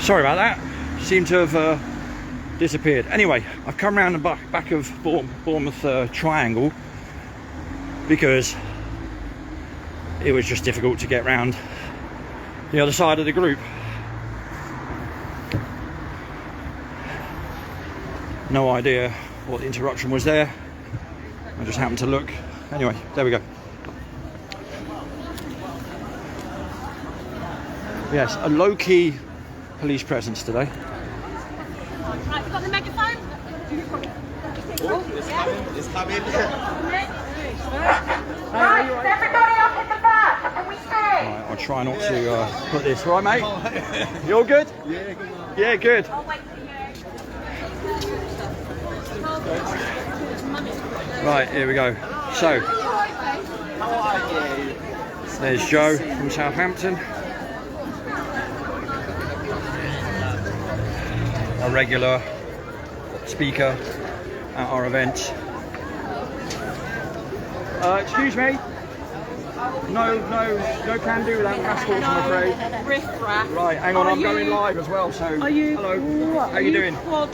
Sorry about that. Seemed to have disappeared. Anyway, I've come around the back of Bournemouth Triangle because it was just difficult to get round the other side of the group. No idea what the interruption was there. I just happened to look. Anyway, there we go. Yes, a low-key police presence today. Right, you got the megaphone? Oh, it's coming. Right, everybody up in the back. Can we see? Right, I'll try not to put this. Right, mate? You all good? Yeah, good. Yeah, good. I'll wait for you. Right, here we go. So, there's Joe from Southampton. A regular speaker at our events. Excuse me. No can do without passports, I'm afraid. Riff-raff. Right, hang on, I'm going live as well, so Are you? hello. What, How you doing? Quad?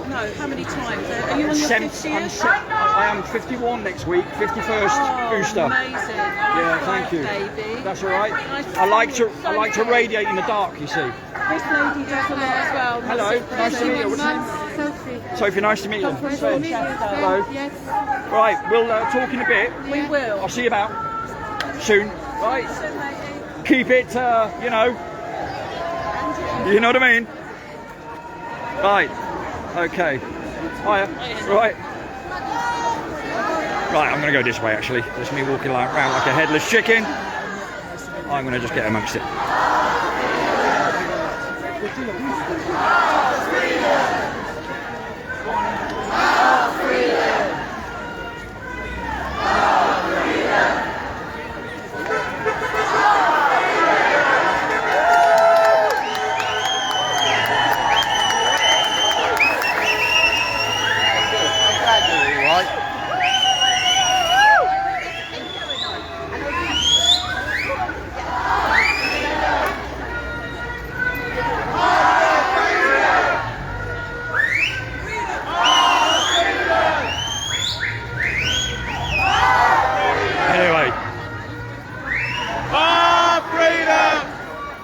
No, how many times? Are you on your 50th? I am 51 next week, 51st booster. Amazing. Yeah, thank you. Baby. That's all right. Nice I like to so radiate in the dark, you see. This lady does a lot as well. Hello, nice to meet you. What's your name? Sophie, nice to meet you. Sven. Hello. Yes. Right, we'll talk in a bit. We will. I'll see you about soon. Right. Keep it, you know what I mean. Right. Okay. Hiya. Right. Right, I'm going to go this way actually. There's me walking around like a headless chicken. I'm going to just get amongst it.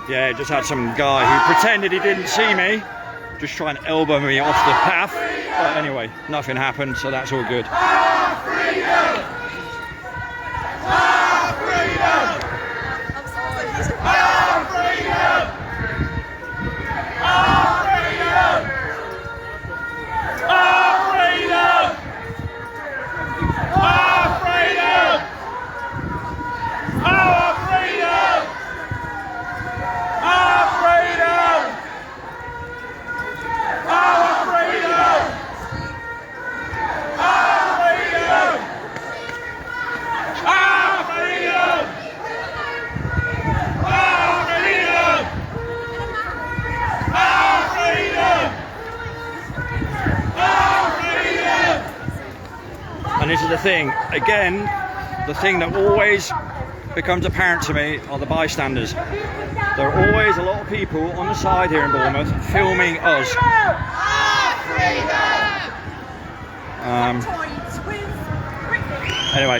Yeah, just had some guy who pretended he didn't see me, just trying to elbow me off the path. But anyway, nothing happened, so that's all good. And this is the thing, again, the thing that always becomes apparent to me are the bystanders. There are always a lot of people on the side here in Bournemouth filming us. Anyway.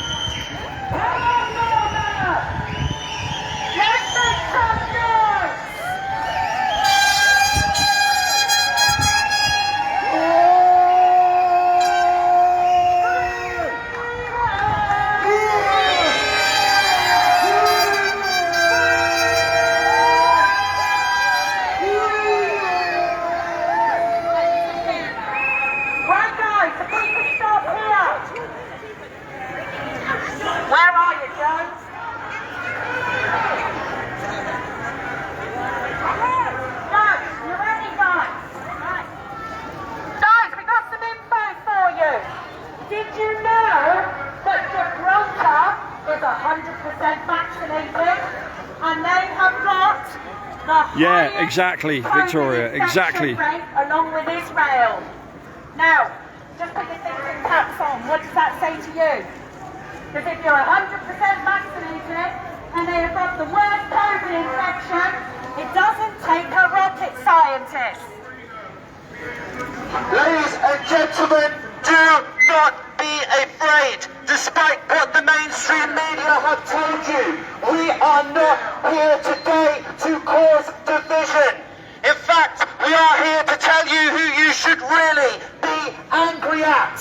Yeah, exactly, Victoria, exactly. Along with Israel. Now, just put your thinking caps on. What does that say to you? Because if you're 100% vaccinated and they have got the worst COVID infection, it doesn't take a rocket science gentlemen, do not be afraid. Despite what the mainstream media have told you, we are not here today to cause division. In fact, we are here to tell you who you should really be angry at.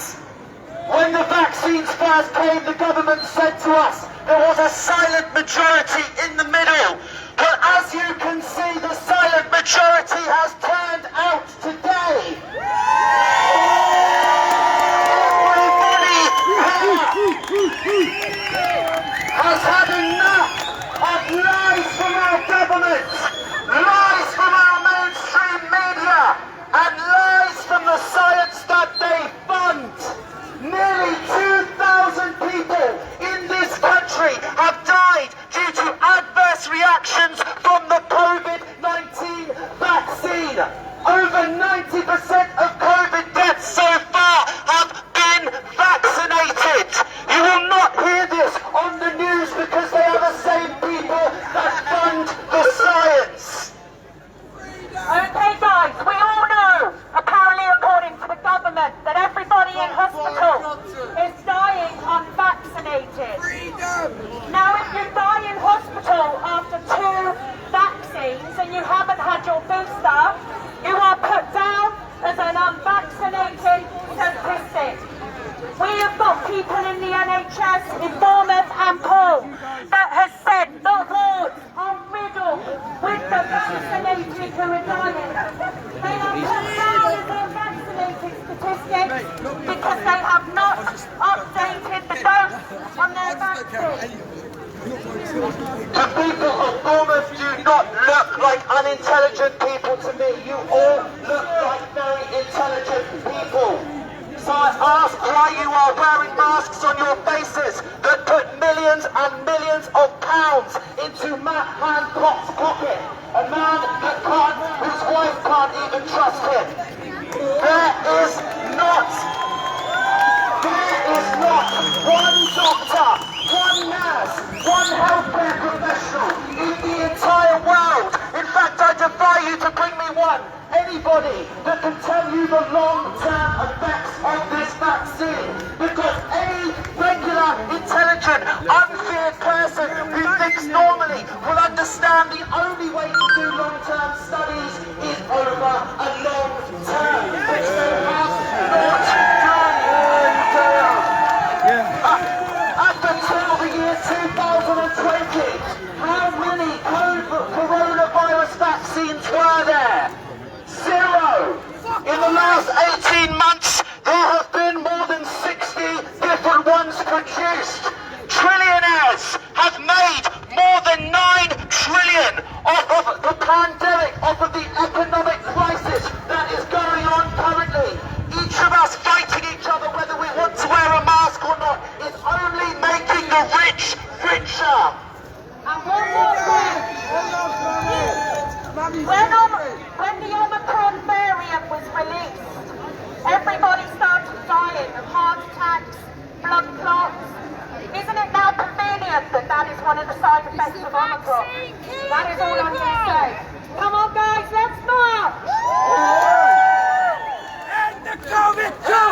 When the vaccines first came, the government said to us there was a silent majority in the middle. Well, as you can see, the silent majority has turned out today. Everybody here has had enough of lies from our government, lies from our mainstream media, and lies from the science that they fund. Nearly 2,000 people in this country have died due to adverse reactions from the COVID-19 vaccine. Over 90% of COVID deaths so far have been vaccinated. You will not hear this on the news because they are the same people that fund the science. Okay guys, we all know, apparently according to the government, that everybody in hospital is dying unvaccinated. Now if you die in hospital after 2 vaccines and you haven't had your booster, you are put down as an unvaccinated statistic. We have got people in the NHS in Bournemouth and Poole that has said the wards are riddled with the vaccinated who are dying. They are put down as unvaccinated statistics because they have not updated the dose on their vaccine. The people of Bournemouth do not look like unintelligent people to me. You all look like very intelligent people. So I ask why you are wearing masks on your faces that put millions and millions of pounds into Matt Hancock's pocket. A man that whose wife can't even trust him. There is not one doctor, one nurse, one healthcare professional in the entire world. In fact, I defy you to bring me one. Anybody that can tell you the long-term effects of this vaccine. Because any regular, intelligent, unfeared person who thinks normally will understand the only way to do long-term studies is over a long term, which they have not done. Up until the year 2020, how many coronavirus vaccines were there? 0. In the last 18 months, there have been more than 60 different ones produced. Trillionaires have made more than 9 trillion off of the pandemic, off of the economic crisis that is going on currently. Each of us fighting each other, whether we want to wear a mask or not, is only making the rich richer. And one more thing. When the Omicron variant was released, everybody started dying of heart attacks, blood clots. Isn't it now convenient that that is one of the side effects of Omicron? That is all I'm going to say. Come on guys, let's march! And the COVID too!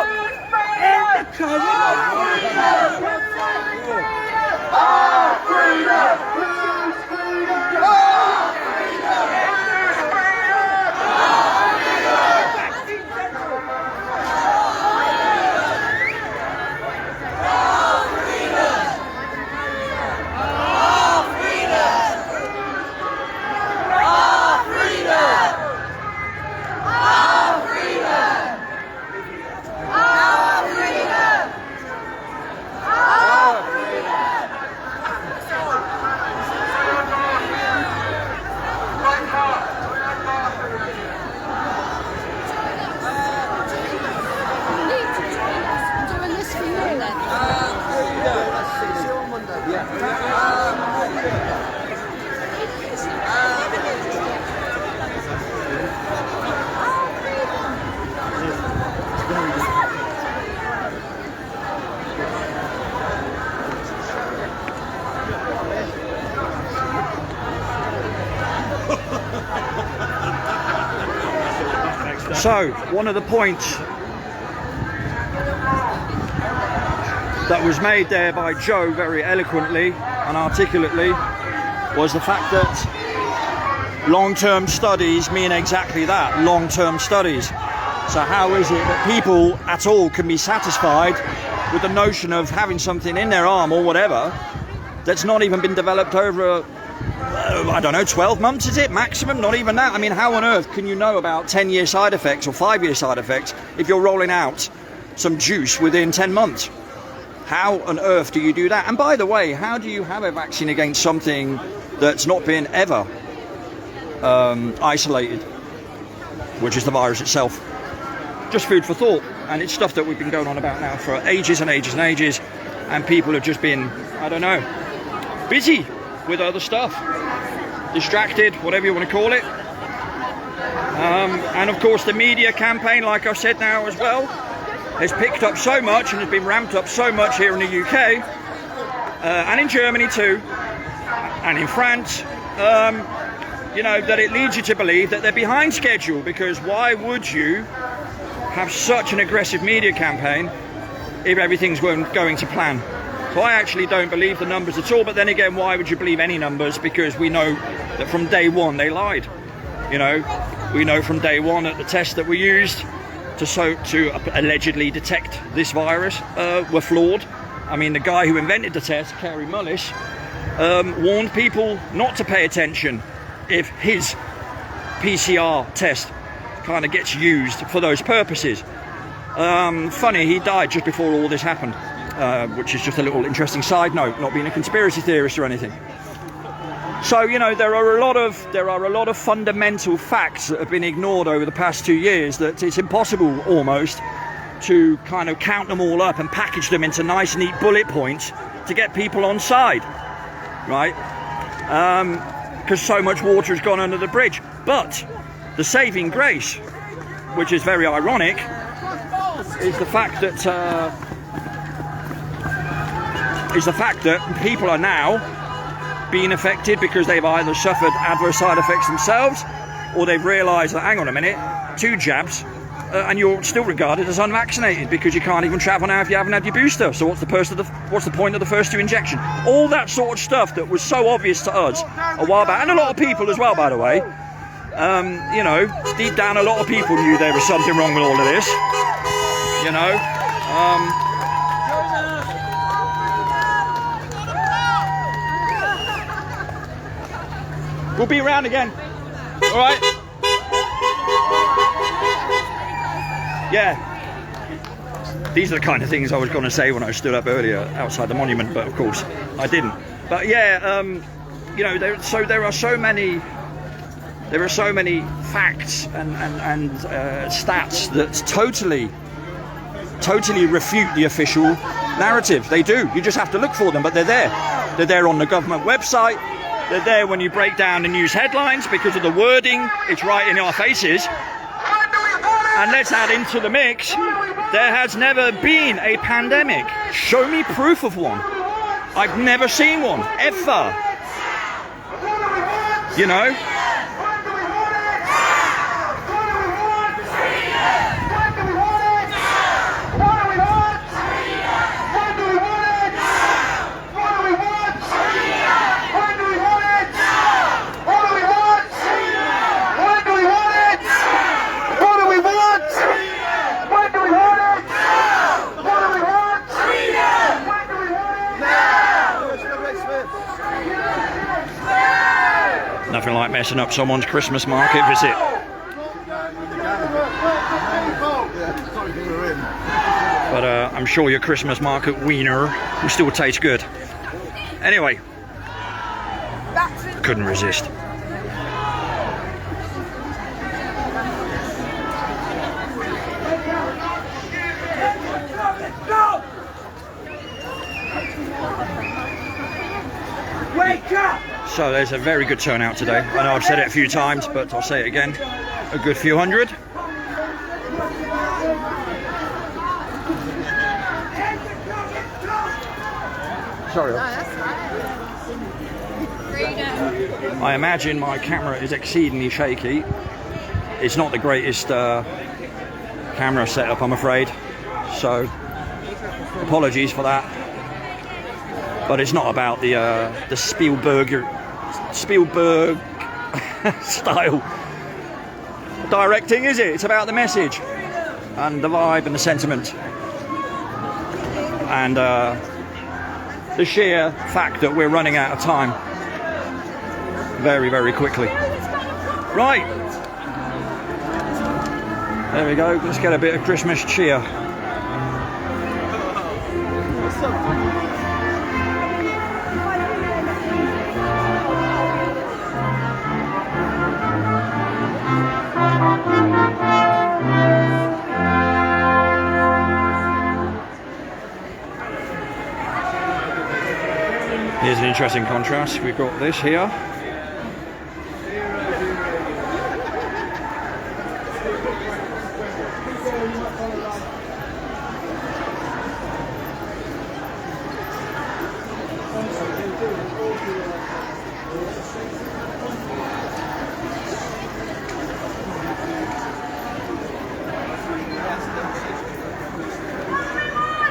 And the So, one of the points that was made there by Joe very eloquently and articulately was the fact that long-term studies mean exactly that, long-term studies. So how is it that people at all can be satisfied with the notion of having something in their arm or whatever that's not even been developed over, I don't know, 12 months is it, maximum? Not even that. I mean, how on earth can you know about 10-year side effects or 5-year side effects if you're rolling out some juice within 10 months? How on earth do you do that? And by the way, how do you have a vaccine against something that's not been ever isolated, which is the virus itself? Just food for thought. And it's stuff that we've been going on about now for ages and ages and ages, and people have just been, I don't know, busy with other stuff, distracted, whatever you want to call it. And of course the media campaign, like I've said now as well, has picked up so much and has been ramped up so much here in the UK and in Germany too, and in France, you know, that it leads you to believe that they're behind schedule, because why would you have such an aggressive media campaign if everything's going to plan? So I actually don't believe the numbers at all, but then again, why would you believe any numbers? Because we know that from day one they lied. You know, we know from day one that the tests that were used to allegedly detect this virus were flawed. I mean, the guy who invented the test, Kerry Mullis, warned people not to pay attention if his PCR test kind of gets used for those purposes. Funny, he died just before all this happened, which is just a little interesting side note, not being a conspiracy theorist or anything. So, you know, there are a lot of fundamental facts that have been ignored over the past 2 years that it's impossible almost to kind of count them all up and package them into nice, neat bullet points to get people on side, right? Because so much water has gone under the bridge. But the saving grace, which is very ironic, is the fact that people are now being affected because they've either suffered adverse side effects themselves, or they've realised that, hang on a minute, 2 jabs and you're still regarded as unvaccinated because you can't even travel now if you haven't had your booster. So what's the point of the first 2 injection? All that sort of stuff that was so obvious to us a while back, and a lot of people as well, by the way. You know, deep down, a lot of people knew there was something wrong with all of this. You know. We'll be around again. All right. Yeah. These are the kind of things I was going to say when I stood up earlier outside the monument, but of course I didn't. But yeah, you know, there are so many facts and stats that totally refute the official narrative. They do. You just have to look for them, but they're there. They're there on the government website. They're there when you break down the news headlines because of the wording. It's right in our faces. And let's add into the mix, there has never been a pandemic. Show me proof of one. I've never seen one, ever. You know? Nothing like messing up someone's Christmas market visit. But I'm sure your Christmas market wiener will still taste good. Anyway, couldn't resist. Wake up! So there's a very good turnout today. I know I've said it a few times, but I'll say it again. A good few hundred. Sorry. I imagine my camera is exceedingly shaky. It's not the greatest camera setup, I'm afraid. So Apologies for that. But it's not about the Spielberg style directing, is it? It's about the message and the vibe and the sentiment and the sheer fact that we're running out of time very, very quickly. Right, there we go. Let's get a bit of Christmas cheer. Here's an interesting contrast. We've got this here.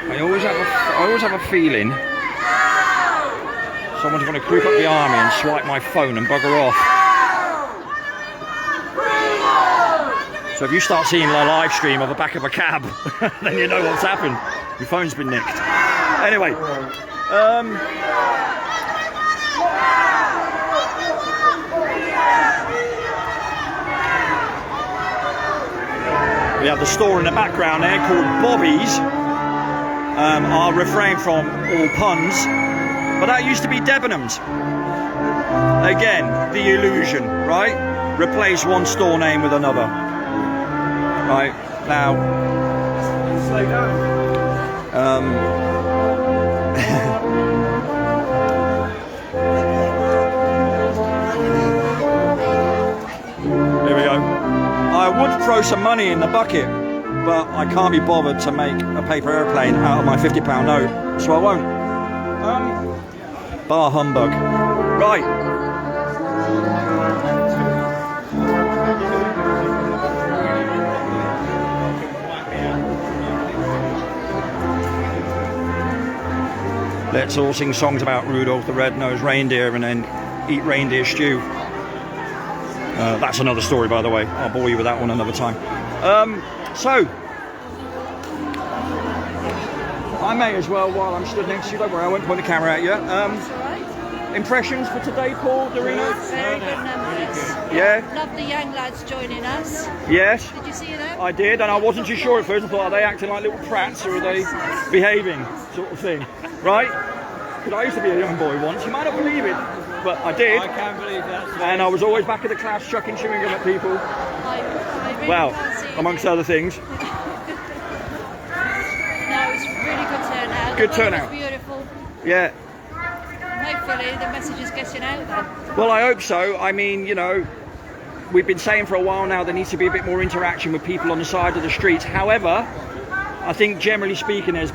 I always have a feeling someone's going to creep up behind me and swipe my phone and bugger off. So if you start seeing a live stream of the back of a cab, then you know what's happened. Your phone's been nicked. Anyway, we have the store in the background there called Bobby's. I'll refrain from all puns, but that used to be Debenhams. Again, the illusion, right? Replace one store name with another. Right, now, slow down. Here we go. I would throw some money in the bucket, but I can't be bothered to make a paper airplane out of my £50 note, so I won't. Bar humbug. Right. Let's all sing songs about Rudolph the Red-Nosed Reindeer and then eat reindeer stew. That's another story, by the way. I'll bore you with that one another time. So, I may as well, while I'm stood next to you, don't worry, I won't point the camera at you. Impressions for today, Paul, Dorina? Very good numbers. Yeah? Love the young lads joining us. Yes? Did you see that? I did, and I wasn't too sure at first. I thought, are they acting like little prats or are they behaving, sort of thing? Right? Because I used to be a young boy once. You might not believe it, but I did. I can't believe that. And I was always back of the class chucking chewing gum at people. I really Well, can't see amongst it. other things. No, it was really good turnout. Good The weather turnout. was beautiful. Yeah. And hopefully the message is getting out then. Well, I hope so. I mean, you know, we've been saying for a while now there needs to be a bit more interaction with people on the side of the streets. However, I think generally speaking there's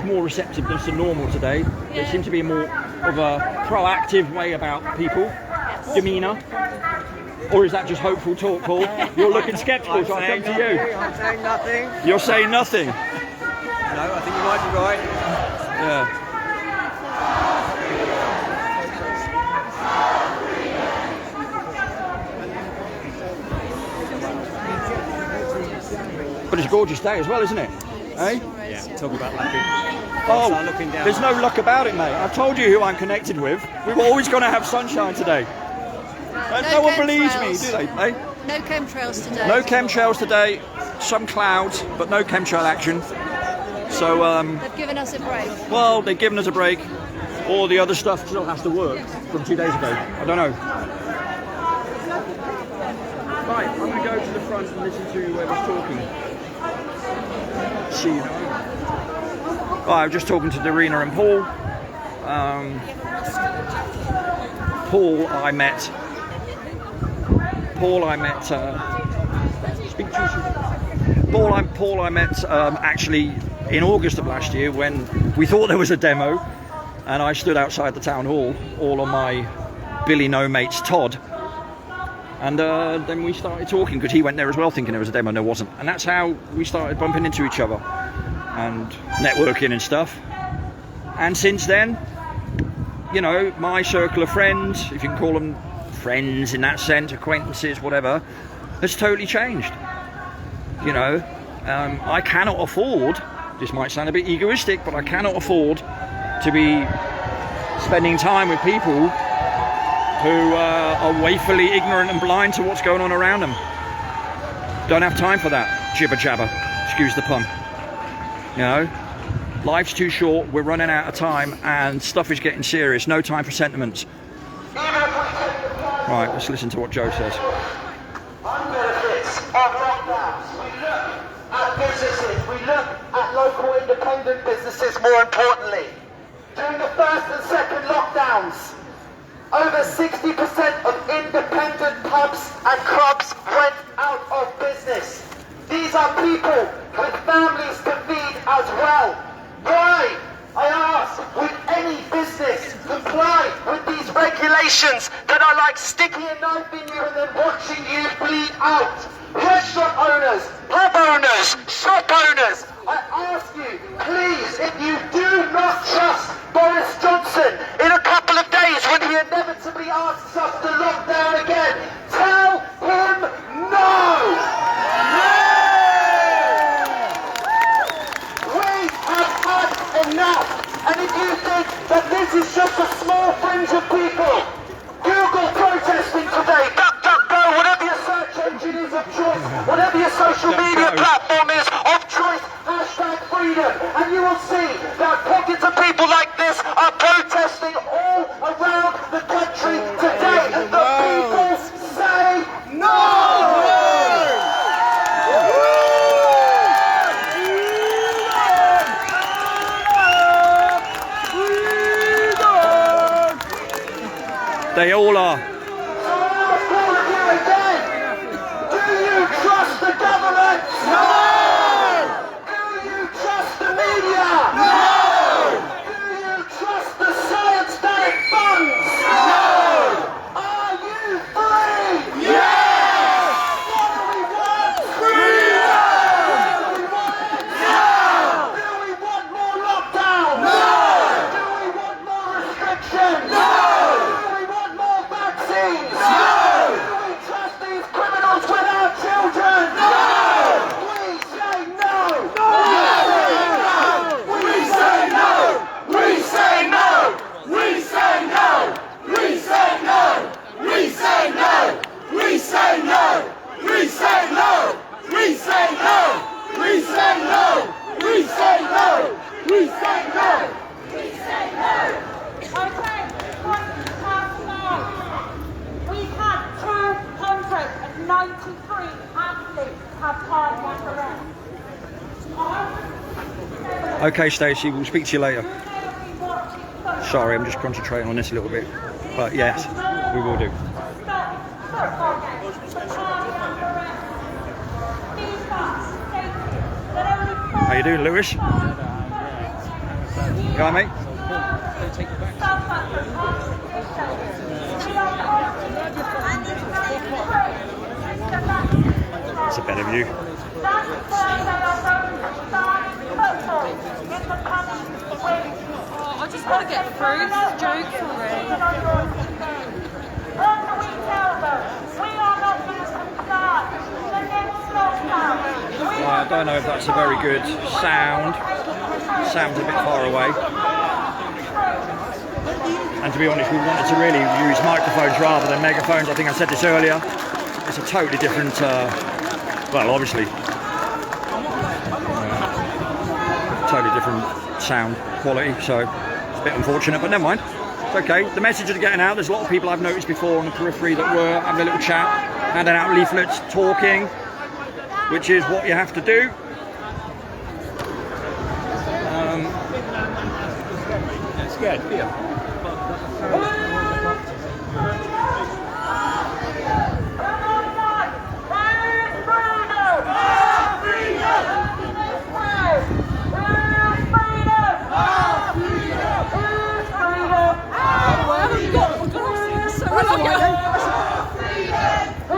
more receptiveness than normal today. There Yeah. seems to be more of a proactive way about people, demeanour. Or is that just hopeful talk, Paul? You're looking sceptical, so I'll come to you. I'm saying nothing. You're saying nothing. No, I think you might be right. Yeah. But it's a gorgeous day as well, isn't it? Eh? Yeah, talk about lucky. Oh, Start looking down. there's no luck about it, mate. I've told you who I'm connected with. We were always going to have sunshine today. No one believes me, do they? Eh? No chemtrails today. No chemtrails today. Some clouds, but no chemtrail action. So, They've given us a break. well, they've given us a break. All the other stuff still has to work from 2 days ago. I don't know. Right, I'm going to go to the front and listen to whoever's talking. See you now. Well, I was just talking to Dorina and Paul. Paul, I met. Speak to you. Paul, I met actually in August of last year when we thought there was a demo, and I stood outside the town hall, all on my Billy No mates Todd. And then we started talking because he went there as well thinking there was a demo and there wasn't. And that's how we started bumping into each other. and networking and stuff. And since then, you know, my circle of friends, if you can call them friends in that sense, acquaintances, whatever, has totally changed. You know, I cannot afford, this might sound a bit egoistic, but I cannot afford to be spending time with people who are woefully ignorant and blind to what's going on around them. Don't have time for that jibber jabber, excuse the pun. You know, life's too short, we're running out of time, and stuff is getting serious. No time for sentiments. Right, let's listen to what Joe says. Benefits of lockdowns. We look at businesses, we look at local independent businesses more importantly. During the first and second lockdowns, over 60% of independent pubs and clubs went out of business. These are people with families to feed as well. Why, I ask, would any business comply with these regulations that are like sticking a knife in you and then watching you bleed out? Restaurant owners, pub owners, shop owners, I ask you, please, if you do not trust Boris Johnson in a couple of days when he inevitably asks us to lock down again, tell him no! We have had enough! And if you think that this is just a small fringe of people, Google protesting today, DuckDuckGo, whatever your search engine is of choice, whatever your social media platform is of choice, hashtag freedom, and you will see that pockets of people like this are protesting all around the country today. The people say no! They all are. So I ask all of you again, do you trust the government? No! Do you trust the media? No! Do you trust the science that it funds? No! Are you free? Yes! What do we want? Freedom! What do we want? No! Do we want more lockdown? No! Do we want more restrictions? No! No! Do we trust these criminals with our children? No! We say no! No! We say no! We say no! We say no! We say no! We say no! We say no! We say no! We say no! We say no! We say no! We say no! We say no! Okay, we've had 293 athletes have cardiac arrest. Okay, Stacey, we'll speak to you later. Sorry, I'm just concentrating on this a little bit. But yes, we will do. How you doing, Lewis? You alright, mate? That's a better view. I just want to get through this joke already. I don't know if that's a very good sound. Sounds a bit far away. And to be honest, we wanted to really use microphones rather than megaphones. I think I said this earlier. It's a totally different, well, obviously, totally different sound quality. So it's a bit unfortunate, but never mind. It's okay. The message is getting out. There's a lot of people I've noticed before on the periphery that were having a little chat, handing out leaflets, talking, which is what you have to do. It's good. Yeah.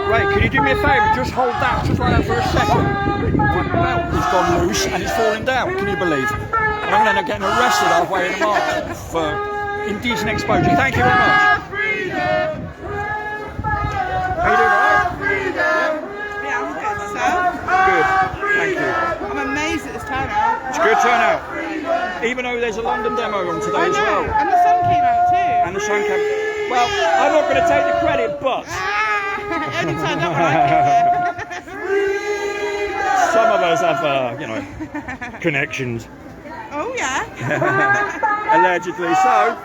Right, can you do me a a favour, just hold that, just like that for a second. My belt has gone loose and it's falling down, can you believe? And I'm going to end up getting arrested halfway in the market for indecent exposure. Thank you very much. How you doing, alright? Yeah, I'm good. So, Good, thank you. I'm amazed at this turnout. It's a good turnout. Even though there's a London demo on today as well. And the sun came out too. And the sun came. Well, I'm not going to take the credit, but Only turned up when I got there. some of us have, you know, connections. Oh yeah. Allegedly. So,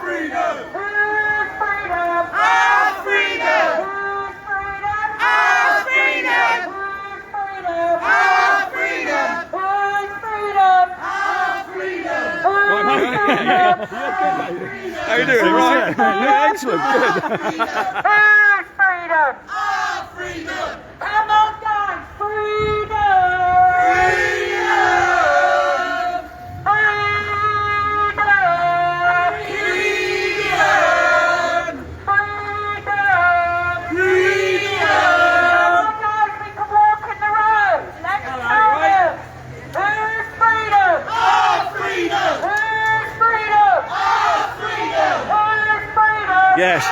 how you doing? Right? Yeah, excellent. Good. Freedom! Freedom! Come on, guys! Freedom! Yes.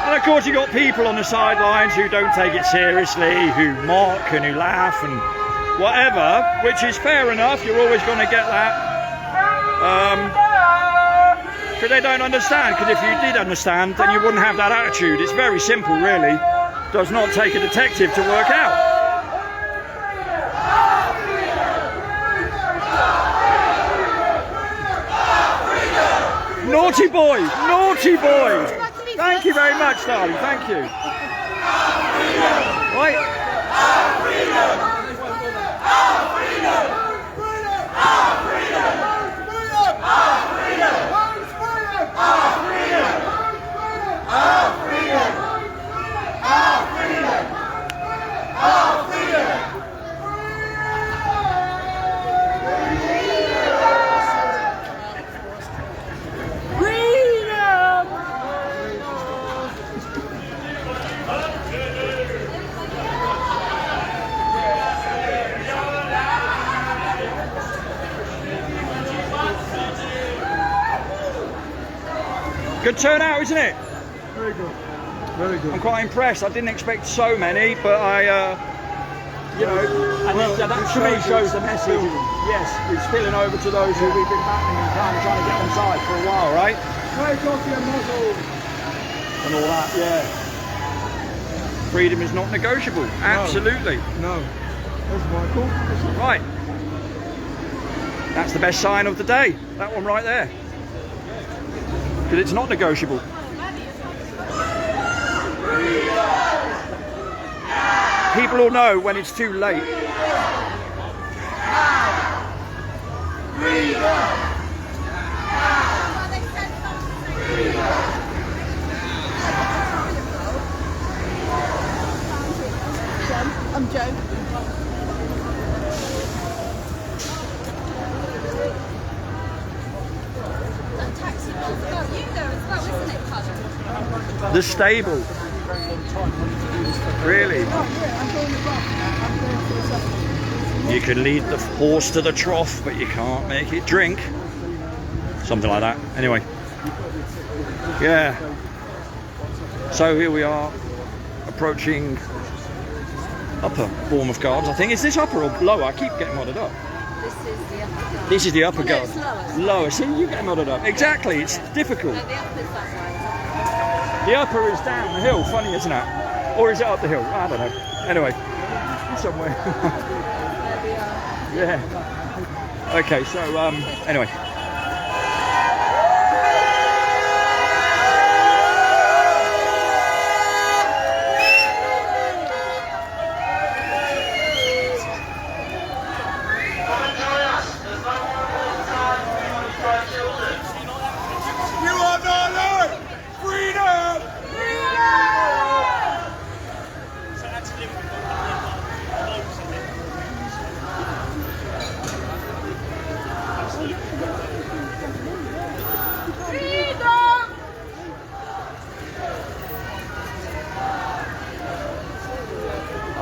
And of course, you got people on the sidelines who don't take it seriously, who mock and who laugh and whatever, which is fair enough. You're always going to get that. Because they don't understand. Because if you did understand, then you wouldn't have that attitude. It's very simple, really. Does not take a detective to work out. Naughty boy! Naughty boy! Thank you very much, darling. Thank you. Right. Good turnout, isn't it? Very good. Very good. I'm quite impressed. I didn't expect so many, but I, you know, and that to me shows the message. Yes, it's spilling over to those who we've been battling and kind of trying to get on side for a while, right? And all that, yeah. Freedom is not negotiable. Absolutely. No. That's Michael. Right. That's the best sign of the day. That one right there. Because it's not negotiable. People will know when it's too late. I'm Joe. The stable. Really? You can lead the horse to the trough, but you can't make it drink. Something like that. Anyway. Yeah. So here we are, approaching upper Bournemouth Gardens, I think. Is this upper or lower? I keep getting muddled up. This is the upper garden. Lower. See, you get muddled up. Exactly. It's difficult. The upper is down the hill. Funny, isn't it? Or is it up the hill? I don't know. Anyway, somewhere. Yeah. Okay. So anyway.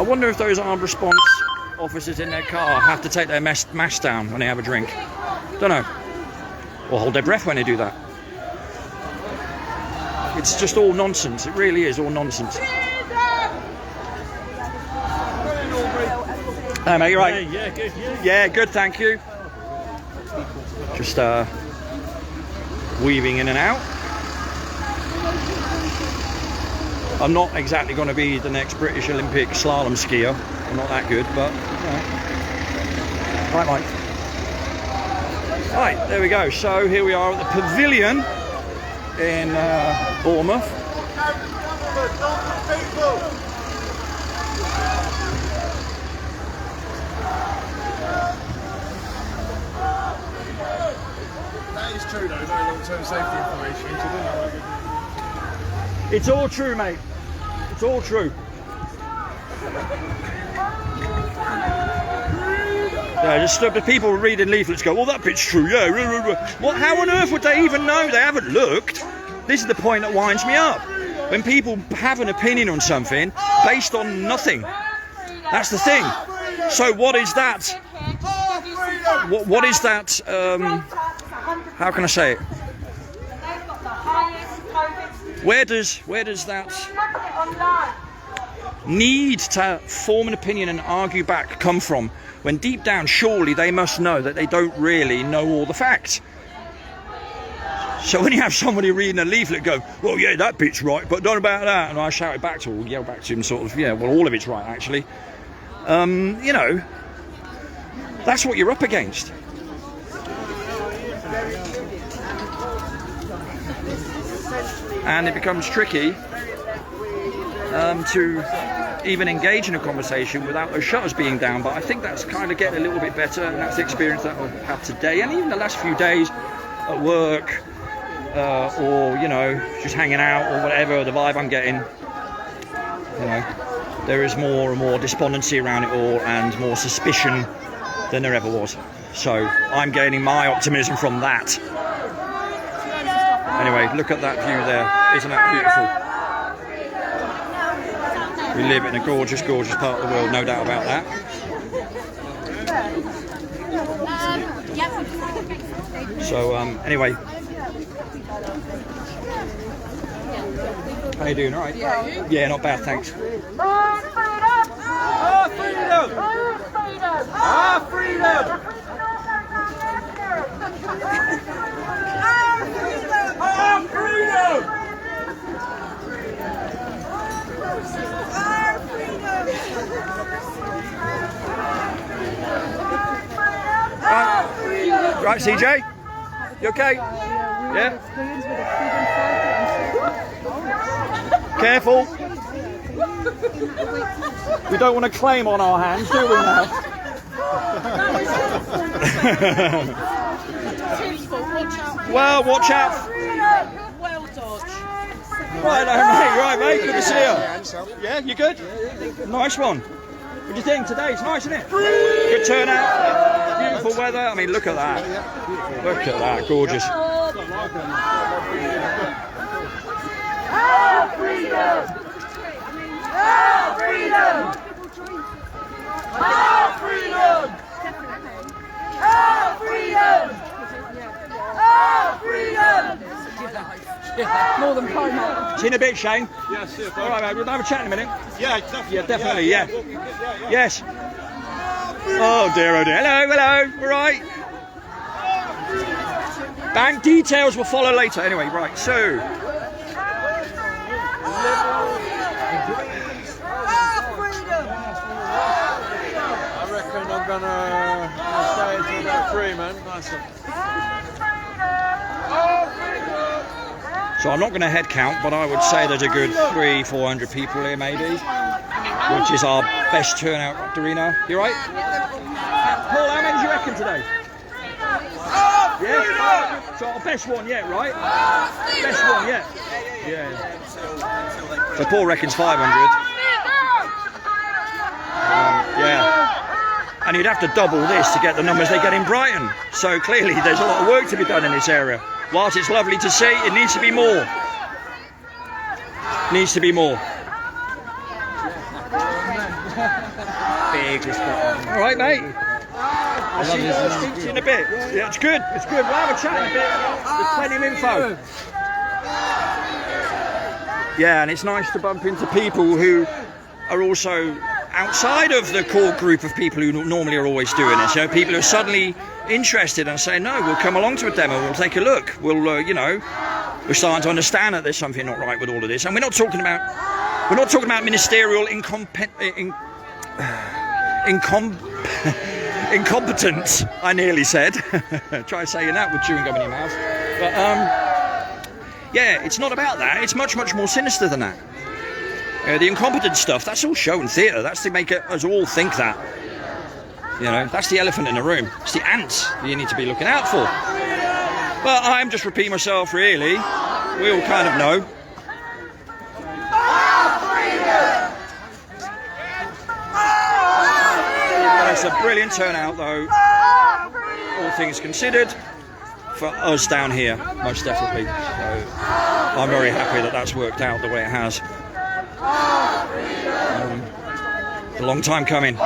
I wonder if those armed response officers in their car have to take their mask down when they have a drink. Don't know. Or hold their breath when they do that. It's just all nonsense. It really is all nonsense. Hey mate, you right? Yeah, good. Yeah, good, thank you. Just weaving in and out. I'm not exactly going to be the next British Olympic slalom skier. I'm not that good, but right, Mike. Right, there we go. So here we are at the pavilion in Bournemouth. That is true though, no long-term safety information. It's all true, mate. It's all true. Yeah, just the people reading leaflets go, well, that bit's true, yeah. What? How on earth would they even know? They haven't looked. This is the point that winds me up. When people have an opinion on something based on nothing. That's the thing. So what is that? What is that? How can I say it? Where does that need to form an opinion and argue back come from? When deep down, surely they must know that they don't really know all the facts. So when you have somebody reading a leaflet go, well, yeah, that bit's right, but don't about that, and I shout it back to him, yell back to him, sort of, yeah, well, all of it's right, actually. You know, that's what you're up against. And it becomes tricky to even engage in a conversation without those shutters being down, but I think that's kind of getting a little bit better, and that's the experience that I've had today, and even the last few days at work, or, you know, just hanging out or whatever, the vibe I'm getting, you know, there is more and more despondency around it all and more suspicion than there ever was. So I'm gaining my optimism from that. Anyway, look at that view there. Isn't that beautiful? We live in a gorgeous, gorgeous part of the world, no doubt about that. So, anyway. How you doing, all right? Yeah, not bad, thanks. Our freedom! Our freedom! Our freedom! Right, CJ? You okay? Yeah? Careful. We don't want to claim on our hands, do we now? Well, watch out. Well dodged. Right, mate. Right, mate. Good to see you. Yeah, you good? Nice one. What do you think today? It's nice, isn't it? Good turnout. Beautiful weather. I mean, look at that. Look at that. Gorgeous. Our freedom! Our freedom! Our freedom! Our freedom! Our freedom! More than Primark. See you in a bit, Shane. Yeah, see you. All right, mate. We'll have a chat in a minute. Yeah, definitely. Yeah, definitely. Yeah. Yes. Oh dear, oh dear. Hello, hello. All right. Bank details will follow later. Anyway, right. So. I reckon I'm gonna stay until about 3, man. Nice one. So I'm not going to head count, but I would say there's a good 300-400 people here, maybe, which is our best turnout at the arena. You right? Paul, how many do you reckon today? Yeah. So our best one yet, right? Best one yet. Yeah. So Paul reckons 500. Yeah. And you'd have to double this to get the numbers they get in Brighton. So clearly there's a lot of work to be done in this area. Whilst it's lovely to see, it needs to be more. Needs to be more. Big respect. All right, mate. I'll speak to you in a bit. Yeah, it's good. It's good. We'll have a chat in a bit. There's plenty of info. Yeah, and it's nice to bump into people who are also outside of the core group of people who normally are always doing this. You know, people who are suddenly interested and say, no, we'll come along to a demo, we'll take a look. We'll, you know, we're starting to understand that there's something not right with all of this. And we're not talking about ministerial incompetence, I nearly said. Try saying that with chewing gum in your mouth. But, yeah, it's not about that. It's much, much more sinister than that. The incompetent stuff, that's all show and theatre. That's to make us all think that. You know, that's the elephant in the room. It's the ants that you need to be looking out for. But I'm just repeating myself, really. We all kind of know. It's a brilliant turnout, though, all things considered, for us down here, most definitely. So I'm very happy that that's worked out the way it has. A long time coming.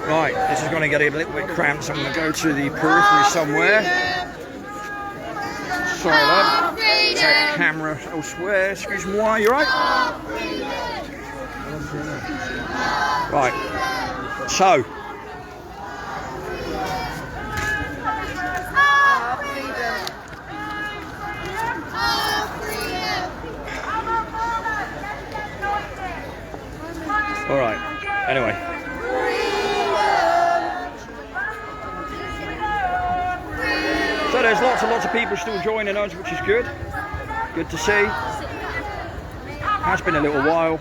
Right, this is going to get a little bit cramped, so I'm going to go to the periphery somewhere. Sorry, love. Take the camera elsewhere. Excuse me, why? You right? Right. So. All right. Anyway. So there's lots and lots of people still joining us, which is good. Good to see. Has been a little while.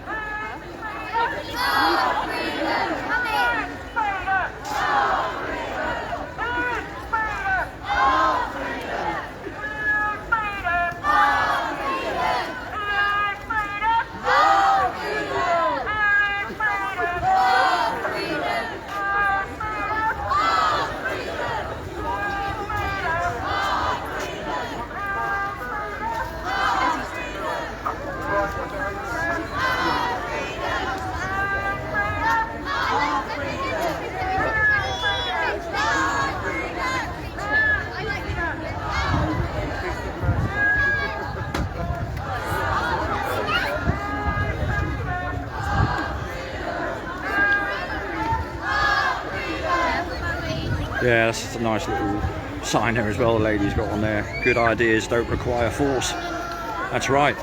Yeah, that's a nice little sign there as well the lady's got on there. Good ideas don't require force. That's right.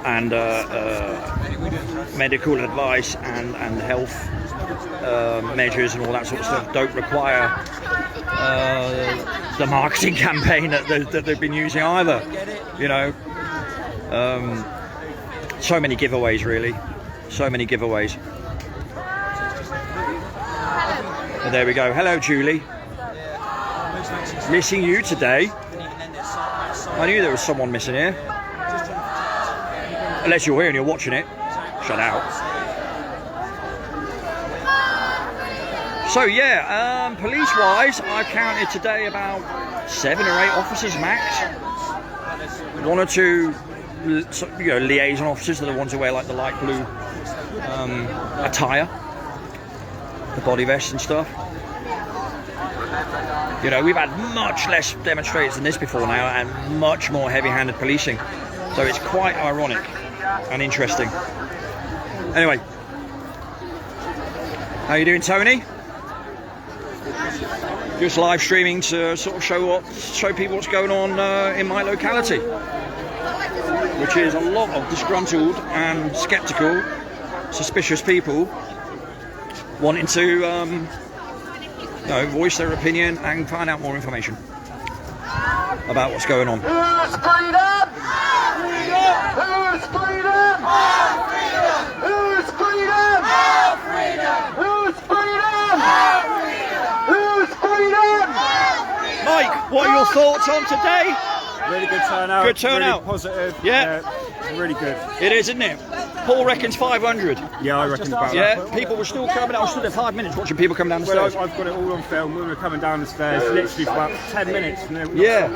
And medical advice and health measures and all that sort of stuff don't require the marketing campaign that they've been using either. You know, so many giveaways, really. So many giveaways. But there we go. Hello, Julie. Missing you today. I knew there was someone missing here. Unless you're here and you're watching it. Shut out. So yeah, police-wise, I counted today about 7 or 8 officers max. 1 or 2, liaison officers, are the ones who wear like the light blue attire, the body vests and stuff. You know, we've had much less demonstrators than this before now, and much more heavy-handed policing. So it's quite ironic and interesting. Anyway, How you doing, Tony? Just live streaming to sort of show people what's going on in my locality, which is a lot of disgruntled and sceptical, suspicious people wanting to voice their opinion and find out more information about what's going on. Who's freedom? Who's freedom? Who's freedom? Who's freedom? Who's freedom? Mike, what are your thoughts on today? Really good turnout. Good turnout. Really positive. Yeah. Really good. It is, isn't it? Paul reckons 500. Yeah, I reckon about Yeah, that. people were still coming. I was stood there 5 minutes watching people come down the Well, stairs. I've got it all on film. We were coming down the stairs literally for about 10 minutes. And then Yeah,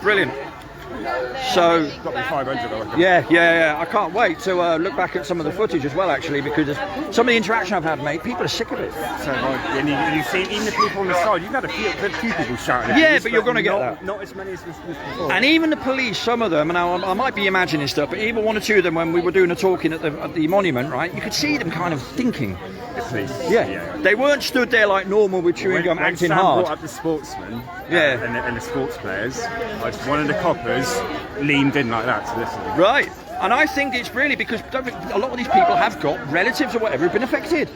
brilliant. So, got me 500, I reckon. yeah. I can't wait to look back at some of the footage as well, actually, because some of the interaction I've had, mate, people are sick of it. So, and you see, even the people on the side, you've had a few people shouting at Yeah, you, but you're going to get that. Not as many as before. And even the police, some of them, and I might be imagining stuff, but even one or two of them, when we were doing the talking at the monument, right, you could see them kind of thinking. The police. Yeah. They weren't stood there like normal with chewing gum, when acting Sam hard. brought up the sportsmen Yeah. and the sports players, one of the coppers leaned in like that to listen. Right. And I think it's really because a lot of these people have got relatives or whatever who've been affected,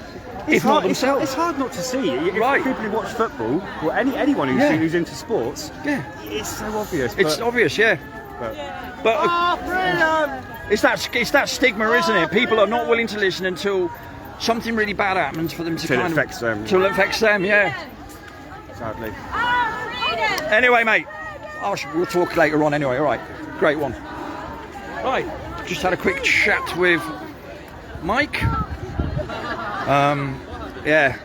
if not themselves. It's hard not to see. Right. People who watch football, or anyone who's into sports, Yeah. it's so obvious. It's obvious, yeah. But it's that stigma, isn't it? People are not willing to listen until something really bad happens for them to Till it kind affects them. Till it affects them, yeah. Sadly. Anyway, mate, we'll talk later on anyway. All right, great one. Right, just had a quick chat with Mike. Yeah.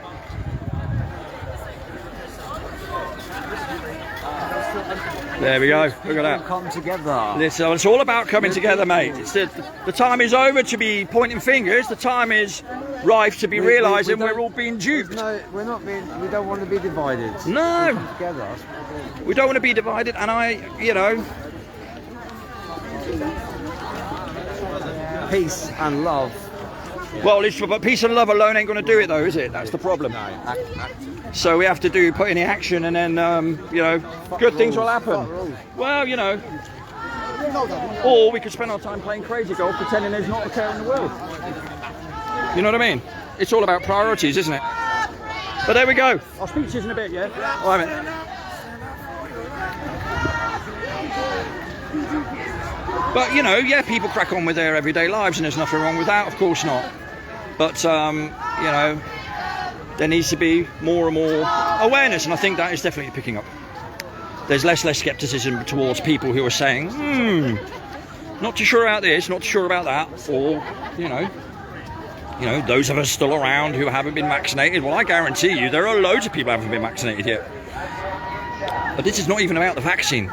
There we go. Look at that. Come together. It's all about coming together, mate. The time is over to be pointing fingers. The time is rife to be realising we're all being duped. No, we're not being. We don't want to be divided. No. Come together. We don't want to be divided, and Peace and love. well, but peace and love alone ain't going to do it, though, is it? That's the problem. So we have to put in the action, and then good things will happen. Well, or we could spend our time playing crazy golf, pretending there's not a care in the world. You know what I mean? It's all about priorities, isn't it? But there we go. I'll speak to you in a bit, yeah? All right, mate. But, people crack on with their everyday lives, and there's nothing wrong with that, of course not. But, there needs to be more and more awareness, and I think that is definitely picking up. There's less scepticism towards people who are saying, not too sure about this, not too sure about that, or, those of us still around who haven't been vaccinated. Well, I guarantee you there are loads of people who haven't been vaccinated yet. But this is not even about the vaccine.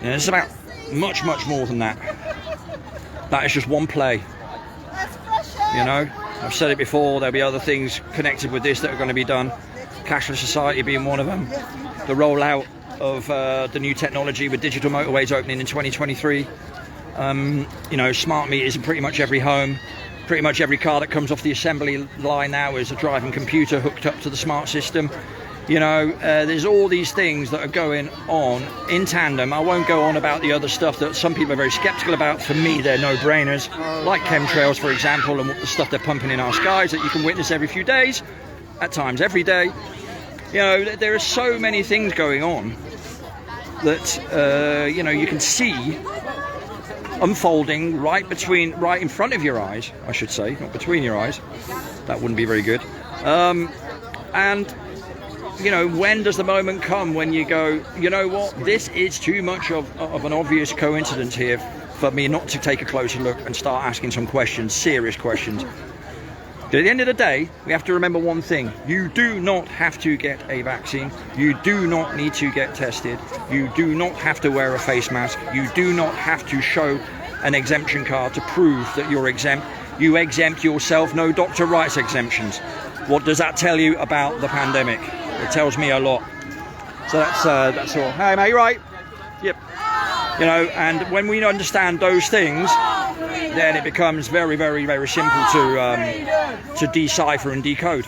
It's about much more than that. That is just one play. I've said it before, there'll be other things connected with this that are going to be done. Cashless society being one of them. The rollout of the new technology with digital motorways opening in 2023. Smart meters in pretty much every home. Pretty much every car that comes off the assembly line now is a driving computer hooked up to the smart system. There's all these things that are going on in tandem. I won't go on about the other stuff that some people are very sceptical about. For me, they're no-brainers, like chemtrails, for example, and the stuff they're pumping in our skies that you can witness every few days, at times every day. There are so many things going on that, you can see unfolding right in front of your eyes, I should say, not between your eyes. That wouldn't be very good. And when does the moment come when you go, you know what, this is too much of an obvious coincidence here for me not to take a closer look and start asking some questions, serious questions. But at the end of the day, we have to remember one thing. You do not have to get a vaccine. You do not need to get tested. You do not have to wear a face mask. You do not have to show an exemption card to prove that you're exempt. You exempt yourself. No doctor writes exemptions. What does that tell you about the pandemic? It tells me a lot. So that's all. Hey, mate, you right? Yep. And when we understand those things, then it becomes very, very, very simple to decipher and decode.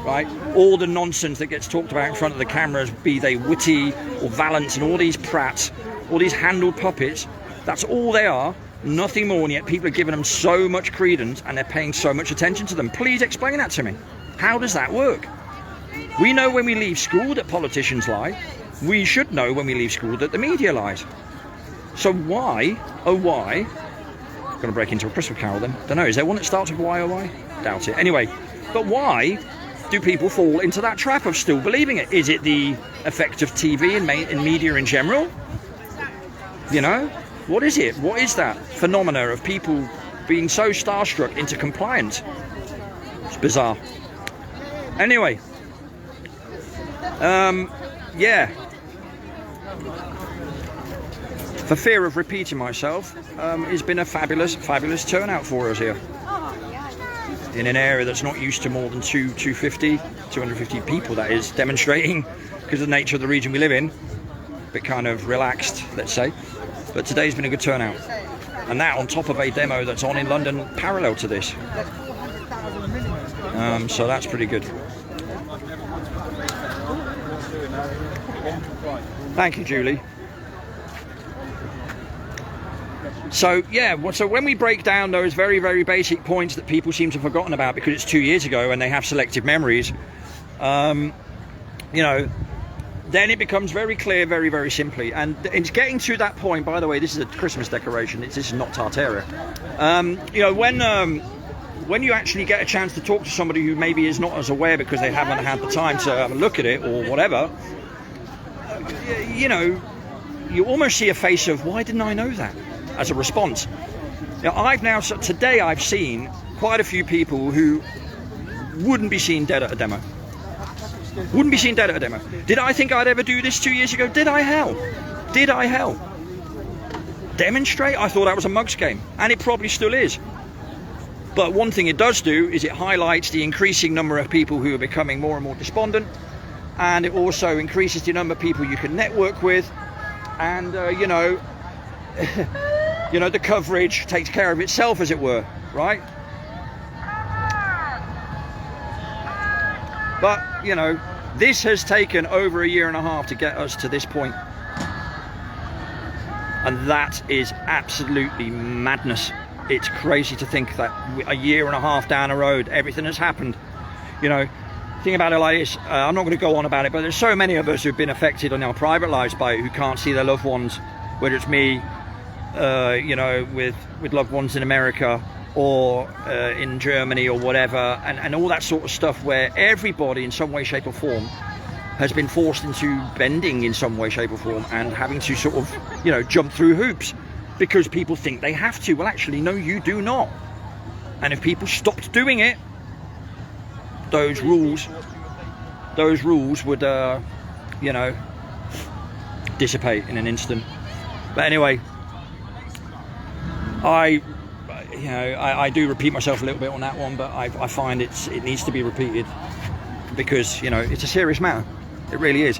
right? All the nonsense that gets talked about in front of the cameras, be they Witty or Valance and all these prats, all these handled puppets, that's all they are, nothing more, and yet people are giving them so much credence and they're paying so much attention to them. Please explain that to me. How does that work? We know when we leave school that politicians lie. We should know when we leave school that the media lies. So why, oh why, going to break into a Christmas carol then, don't know, is there one that starts with why, oh why? Doubt it. Anyway, but why do people fall into that trap of still believing it? Is it the effect of TV and media in general? You know, what is it? What is that phenomena of people being so starstruck into compliance? It's bizarre. Anyway, yeah. For fear of repeating myself, it's been a fabulous turnout for us here. In an area that's not used to more than 250 people, that is, demonstrating, because of the nature of the region we live in. A bit kind of relaxed, let's say. But today's been a good turnout. And that on top of a demo that's on in London parallel to this. So that's pretty good. Thank you, Julie. So yeah, so when we break down those very, very basic points that people seem to have forgotten about because it's 2 years ago and they have selective memories, you know, then it becomes very clear, very, very simply. And it's getting to that point. By the way, this is a Christmas decoration. This is not Tartaria. You know, when you actually get a chance to talk to somebody who maybe is not as aware because they haven't had the time to have a look at it or whatever, you know, you almost see a face of, why didn't I know that? As a response. Now, today I've seen quite a few people who wouldn't be seen dead at a demo. Wouldn't be seen dead at a demo. Did I think I'd ever do this 2 years ago? Did I hell? Did I hell? Demonstrate? I thought that was a mugs game, and it probably still is. But one thing it does do is it highlights the increasing number of people who are becoming more and more despondent, and it also increases the number of people you can network with, and you know, you know, the coverage takes care of itself, as it were, right? But, you know, this has taken over a year and a half to get us to this point. And that is absolutely madness. It's crazy to think that a year and a half down the road, everything has happened. You know, think about it like this. I'm not going to go on about it, but there's so many of us who've been affected on our private lives by it, who can't see their loved ones, whether it's me, you know, with loved ones in America or in Germany or whatever, and all that sort of stuff, where everybody in some way, shape or form has been forced into bending in some way, shape or form, and having to sort of, you know, jump through hoops because people think they have to. Well, actually, no, you do not. And if people stopped doing it, those rules would, you know, dissipate in an instant. But anyway, I do repeat myself a little bit on that one, but I find it needs to be repeated because, you know, it's a serious matter. It really is.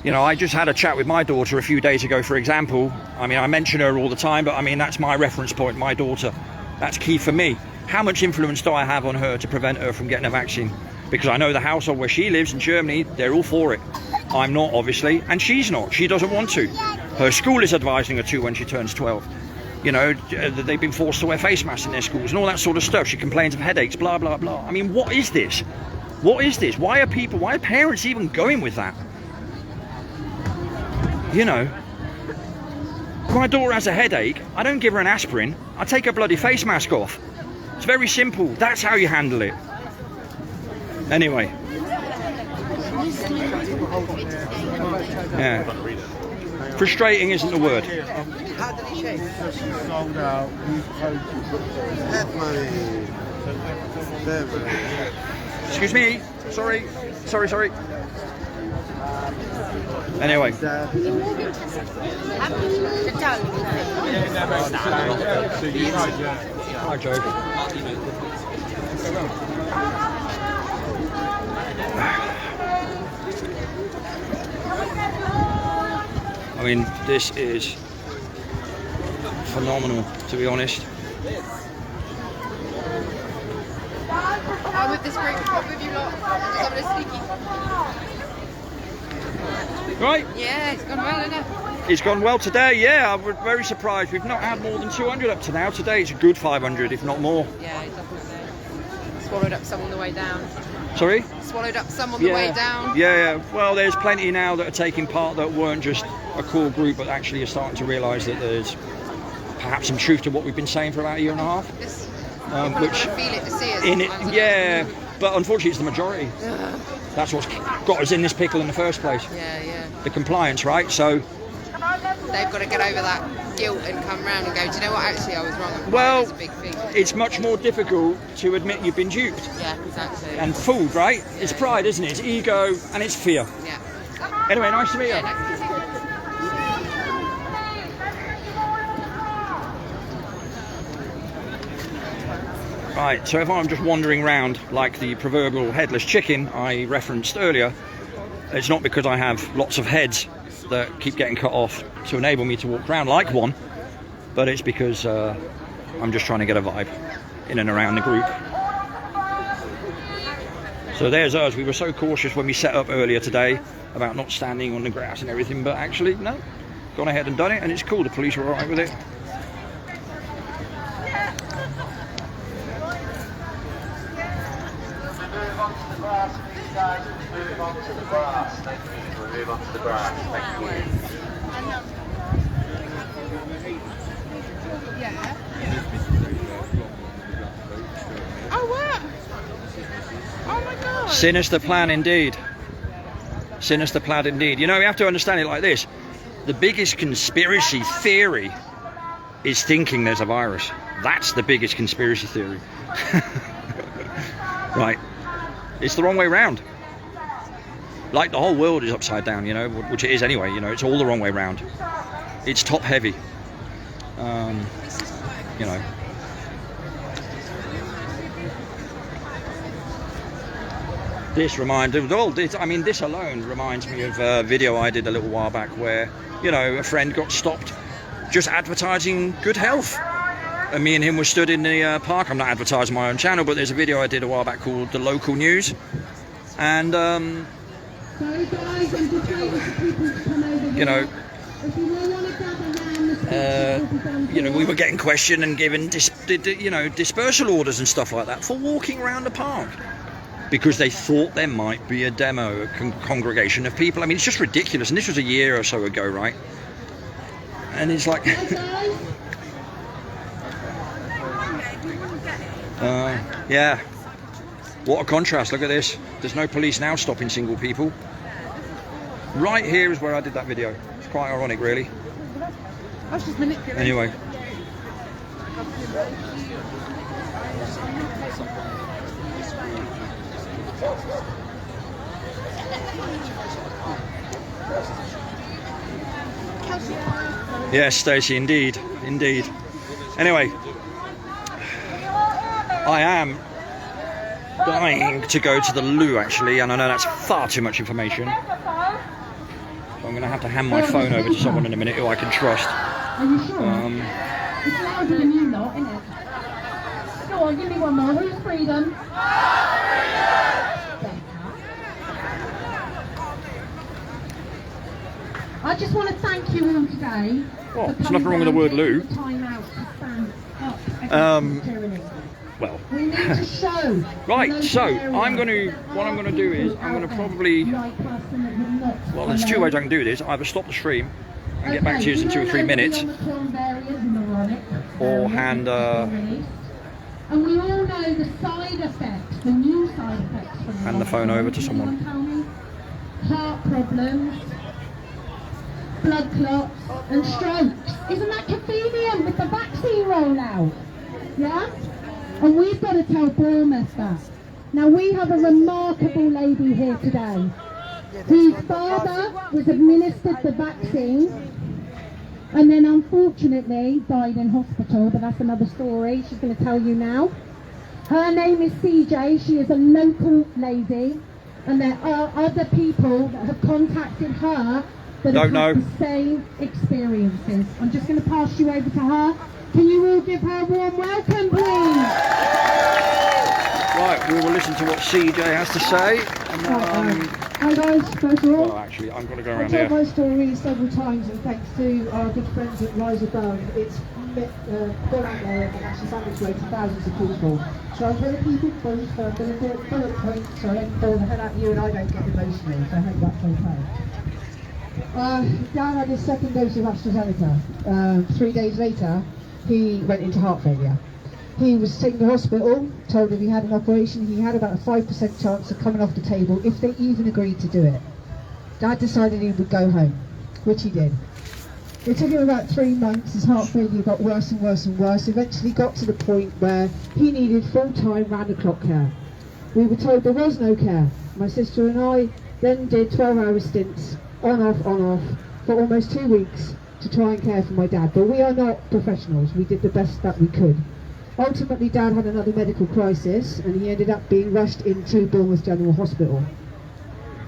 You know, I just had a chat with my daughter a few days ago, for example. I mean, I mention her all the time, but I mean, that's my reference point, my daughter. That's key for me. How much influence do I have on her to prevent her from getting a vaccine? Because I know the household where she lives in Germany, they're all for it. I'm not, obviously, and she's not. She doesn't want to. Her school is advising her to when she turns 12. You know, they've been forced to wear face masks in their schools and all that sort of stuff. She complains of headaches, blah, blah, blah. I mean, what is this? What is this? Why are parents even going with that? You know, if my daughter has a headache, I don't give her an aspirin. I take her bloody face mask off. It's very simple. That's how you handle it. Anyway. Yeah. Frustrating isn't the word. Excuse me. Sorry. Anyway. Hi, Joe. I mean, this is phenomenal, to be honest. I'm with this group. I'm with you lot. Just having a sneaky. Right? Yeah, it's gone well, isn't it? It's gone well today, yeah. I'm very surprised. We've not had more than 200 up to now. Today it's a good 500, if not more. Yeah, definitely. Swallowed up some on the way down. Sorry? Swallowed up some on the way down. Yeah. Well, there's plenty now that are taking part that weren't just a core group, but actually are starting to realise that there's perhaps some truth to what we've been saying for about a year and a half. Which feel it to see us in it, yeah. But unfortunately, it's the majority. That's what's got us in this pickle in the first place. Yeah. The compliance, right? So they've got to get over that guilt and come round and go, do you know what, actually I was wrong. Well, that's a big thing. It's much more difficult to admit you've been duped. Yeah, exactly. And fooled, right? Yeah, it's pride, isn't it? It's ego and it's fear. Yeah. Anyway, nice to meet you. Nice to meet you. Right, so if I'm just wandering around like the proverbial headless chicken I referenced earlier, it's not because I have lots of heads that keep getting cut off to enable me to walk around like one, but it's because I'm just trying to get a vibe in and around the group. So there's us. We were so cautious when we set up earlier today about not standing on the grass and everything, but actually, no, gone ahead and done it, and it's cool. The police are all right with it. Move onto the grass, please, guys. Move onto the grass. Thank you. Move onto the grass. Thank you. Oh, what? Oh, my God. Sinister plan indeed. Sinister plan indeed. You know, you have to understand it like this. The biggest conspiracy theory is thinking there's a virus. That's the biggest conspiracy theory. Right. It's the wrong way round. Like the whole world is upside down, you know, which it is anyway, you know, it's all the wrong way round. It's top heavy. You know. This reminds, all this, I mean, this alone reminds me of a video I did a little while back where, you know, a friend got stopped just advertising good health. And me and him were stood in the park. I'm not advertising my own channel, but there's a video I did a while back called The Local News. And, you know, we were getting questioned and given, dispersal orders and stuff like that for walking around the park. Because they thought there might be a demo, a congregation of people. I mean, it's just ridiculous. And this was a year or so ago, right? And it's like... yeah, what a contrast. Look at this. There's no police now stopping single people. Right here is where I did that video. It's quite ironic, really. Anyway. Yes, Stacey, indeed. Anyway. I am dying to go to the loo, actually, and I know that's far too much information. So I'm going to have to hand my phone over to someone in a minute who I can trust. Are you sure? It's louder than you lot, isn't it? Go on, give me one more. Who's freedom? I just want to thank you all today. What? There's nothing wrong with the word loo. Well, right, so what I'm going to do is, I'm going to probably, well, there's two ways I can do this. Either stop the stream and get back to you in 2 or 3 minutes, or hand, and we all know the side effects, the new side effects from hand the phone over to someone. Heart problems, blood clots and strokes. Isn't that convenient with the vaccine rollout? Yeah? And we've got to tell Bournemouth that. Now we have a remarkable lady here today whose father was administered the vaccine and then unfortunately died in hospital, but that's another story she's going to tell you now. Her name is CJ, she is a local lady, and there are other people that have contacted her that have had the same experiences. I'm just going to pass you over to her. Can you all give her a warm welcome, please? Right, we will listen to what CJ has to say. And, hi guys, first of all, well, actually, I'm going to go I've around told here. my story several times, and thanks to our good friends at Rise Above, it's gone out there and actually found its way to thousands of people. So I'm going to keep it brief, so I'm going to do it bullet points so I don't bore the hell out of you and I don't get emotional, so I hope that's okay. Dad had his second dose of AstraZeneca. 3 days later, he went into heart failure. He was taken to hospital, told if he had an operation, he had about a 5% chance of coming off the table if they even agreed to do it. Dad decided he would go home, which he did. It took him about 3 months, his heart failure got worse and worse and worse, eventually got to the point where he needed full-time round-the-clock care. We were told there was no care. My sister and I then did 12-hour stints, on off, for almost 2 weeks to try and care for my dad. But we are not professionals, we did the best that we could. Ultimately, Dad had another medical crisis and he ended up being rushed into Bournemouth Demo hospital.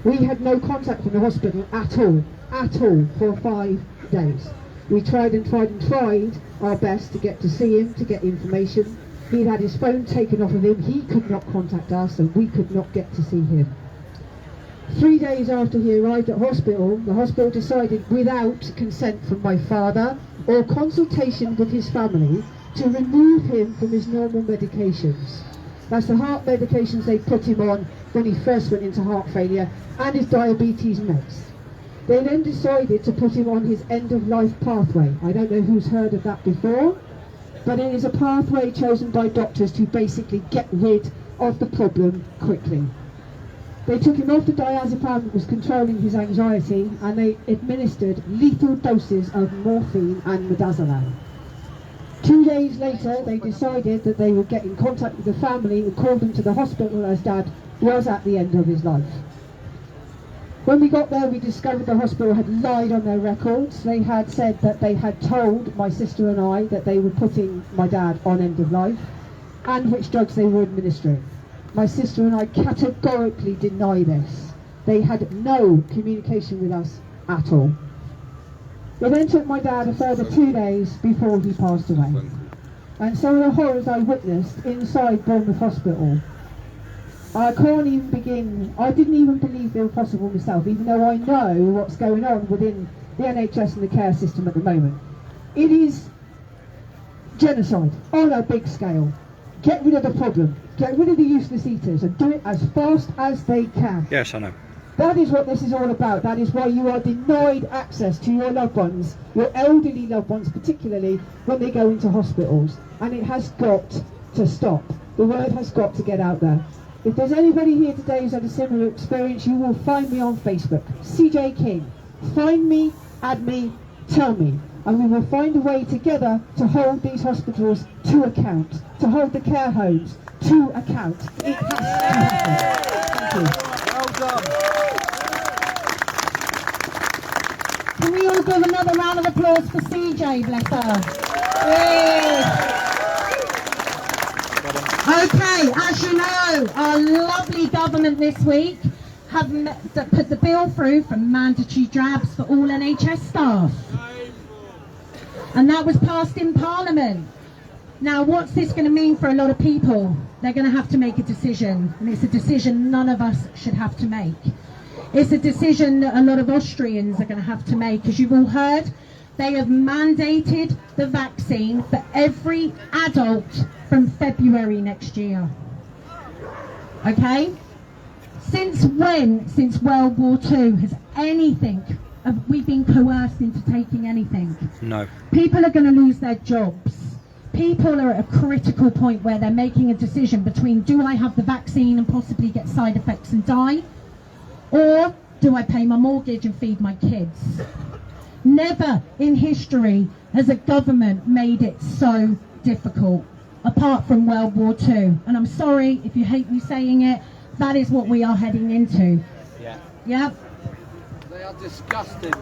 We had no contact from the hospital at all for 5 days. We tried our best to get to see him, to get information. He'd had his phone taken off of him, he could not contact us and we could not get to see him. 3 days after he arrived at hospital, the hospital decided without consent from my father or consultation with his family to remove him from his normal medications. That's the heart medications they put him on when he first went into heart failure and his diabetes meds. They then decided to put him on his end-of-life pathway. I don't know who's heard of that before, but it is a pathway chosen by doctors to basically get rid of the problem quickly. They took him off the diazepam that was controlling his anxiety and they administered lethal doses of morphine and midazolam. 2 days later, they decided that they would get in contact with the family and call them to the hospital as Dad was at the end of his life. When we got there, we discovered the hospital had lied on their records. They had said that they had told my sister and I that they were putting my dad on end of life and which drugs they were administering. My sister and I categorically deny this. They had no communication with us at all. They then took my dad a further 2 days before he passed away. And some of the horrors I witnessed inside Bournemouth Hospital, I can't even begin. I didn't even believe they were possible myself, even though I know what's going on within the NHS and the care system at the moment. It is genocide on a big scale. Get rid of the problem, get rid of the useless eaters and do it as fast as they can. Yes, I know. That is what this is all about. That is why you are denied access to your loved ones, your elderly loved ones particularly, when they go into hospitals. And it has got to stop. The word has got to get out there. If there's anybody here today who's had a similar experience, you will find me on Facebook, CJ King. Find me, add me, tell me. And we will find a way together to hold these hospitals to account, to hold the care homes to account. It has to happen. Thank you. Well done. Can we all give another round of applause for CJ, bless her? Yay. Okay, as you know, our lovely government this week have put the bill through for mandatory jabs for all NHS staff. And that was passed in Parliament. Now, what's this going to mean for a lot of people? They're going to have to make a decision, and it's a decision none of us should have to make. It's a decision that a lot of Austrians are going to have to make. As you've all heard, they have mandated the vaccine for every adult from February next year. Okay? Since when, since World War II, has we been coerced into taking anything? No. People are going to lose their jobs. People are at a critical point where they're making a decision between, do I have the vaccine and possibly get side effects and die? Or do I pay my mortgage and feed my kids? Never in history has a government made it so difficult, apart from World War II. And I'm sorry if you hate me saying it, that is what we are heading into. Yeah. Yep. They are disgusting.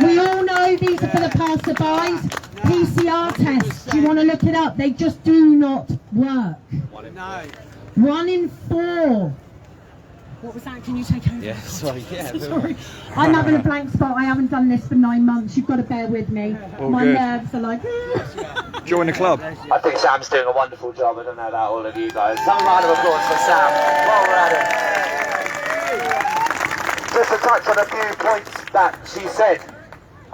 We all know these are for the passerbys. PCR tests, do you want to look it up? They just do not work. 1 in 9. 1 in 4. What was that? Can you take over? Yeah, sorry. Yeah. Sorry. I'm having a blank spot. I haven't done this for 9 months. You've got to bear with me. All My good. nerves are like... Join the club. I think Sam's doing a wonderful job. I don't know about all of you guys. Some round of applause for Sam. Well, we're at it. Just to touch on a few points that she said.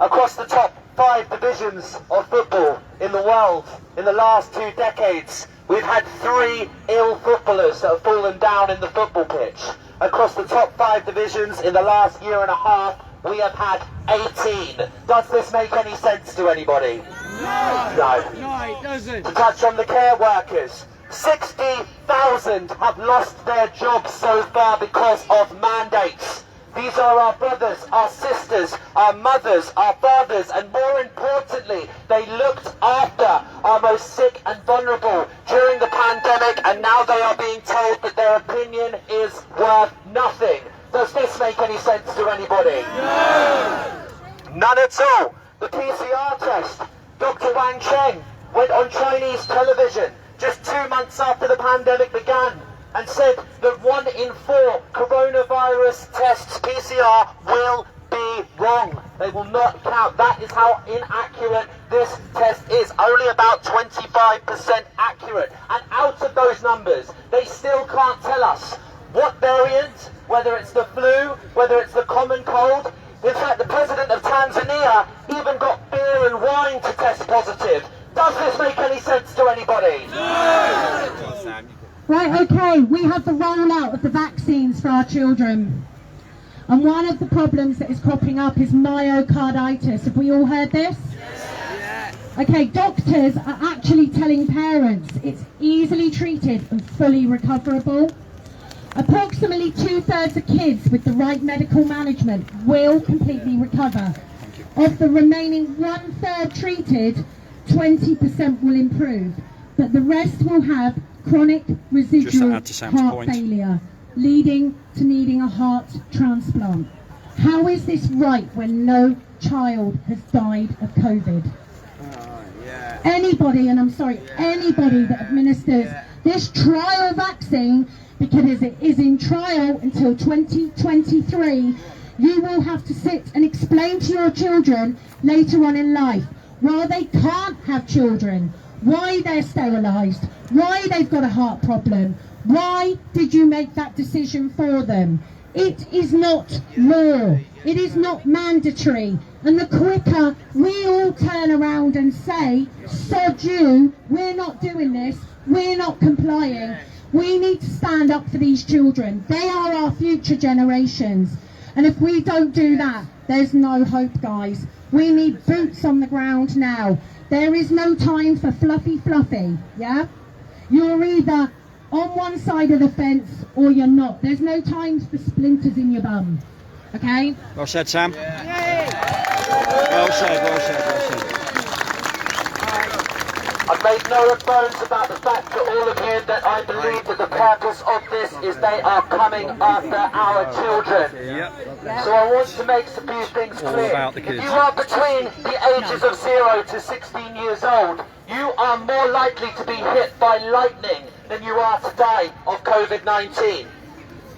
Across the top 5 divisions of football in the world in the last 2 decades, we've had 3 ill footballers that have fallen down in the football pitch. Across the top 5 divisions in the last year and a half, we have had 18. Does this make any sense to anybody? No, it doesn't. To touch on the care workers, 60,000 have lost their jobs so far because of mandates. These are our brothers, our sisters, our mothers, our fathers, and more importantly, they looked after our most sick and vulnerable during the pandemic, and now they are being told that their opinion is worth nothing. Does this make any sense to anybody? No! None at all. The PCR test. Dr. Wang Cheng went on Chinese television just 2 months after the pandemic began and said that 1 in 4 coronavirus tests PCR will be wrong. They will not count. That is how inaccurate this test is. Only about 25% accurate. And out of those numbers, they still can't tell us what variant, whether it's the flu, whether it's the common cold. In fact, the president of Tanzania even got beer and wine to test positive. Does this make any sense to anybody? No! Right, okay, we have the rollout of the vaccines for our children. And one of the problems that is cropping up is myocarditis. Have we all heard this? Yes. Okay, doctors are actually telling parents it's easily treated and fully recoverable. Approximately 2/3 of kids with the right medical management will completely recover. Of the remaining 1/3 treated, 20% will improve, but the rest will have chronic residual heart failure, leading to needing a heart transplant. How is this right when no child has died of COVID? Anybody, and I'm sorry, anybody that administers this trial vaccine, because it is in trial until 2023, you will have to sit and explain to your children later on in life why they can't have children, why they're sterilised, why they've got a heart problem. Why did you make that decision for them? It is not law. It is not mandatory. And the quicker we all turn around and say, sod you, we're not doing this, we're not complying, we need to stand up for these children. They are our future generations. And if we don't do that, there's no hope, guys. We need boots on the ground now. There is no time for fluffy, yeah? You're either on one side of the fence or you're not. There's no time for splinters in your bum, okay? Well said, Sam. Well said, well said, well said. I've made no bones about the fact to all of you that I believe that the purpose of this is they are coming after our children. So I want to make a few things clear. If you are between the ages of 0 to 16 years old, you are more likely to be hit by lightning than you are to die of COVID-19.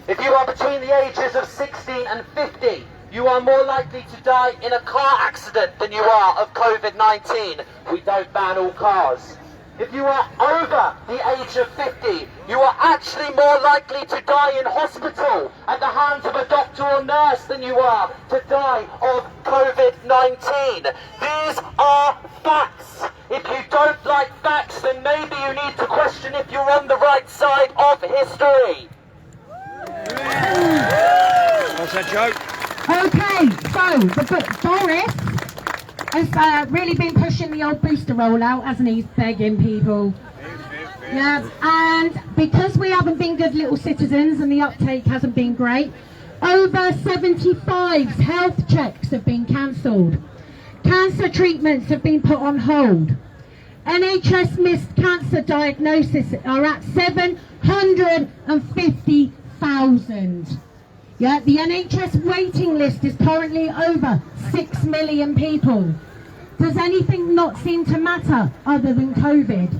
If you are between the ages of 16 and 50, you are more likely to die in a car accident than you are of COVID-19. We don't ban all cars. If you are over the age of 50, you are actually more likely to die in hospital at the hands of a doctor or nurse than you are to die of COVID-19. These are facts. If you don't like facts, then maybe you need to question if you're on the right side of history. What's that joke? Okay, so Boris has really been pushing the old booster rollout, hasn't he? Begging people. Yeah, and because we haven't been good little citizens and the uptake hasn't been great, over 75 health checks have been cancelled. Cancer treatments have been put on hold. NHS missed cancer diagnosis are at 750,000. Yeah, the NHS waiting list is currently over 6 million people. Does anything not seem to matter other than COVID?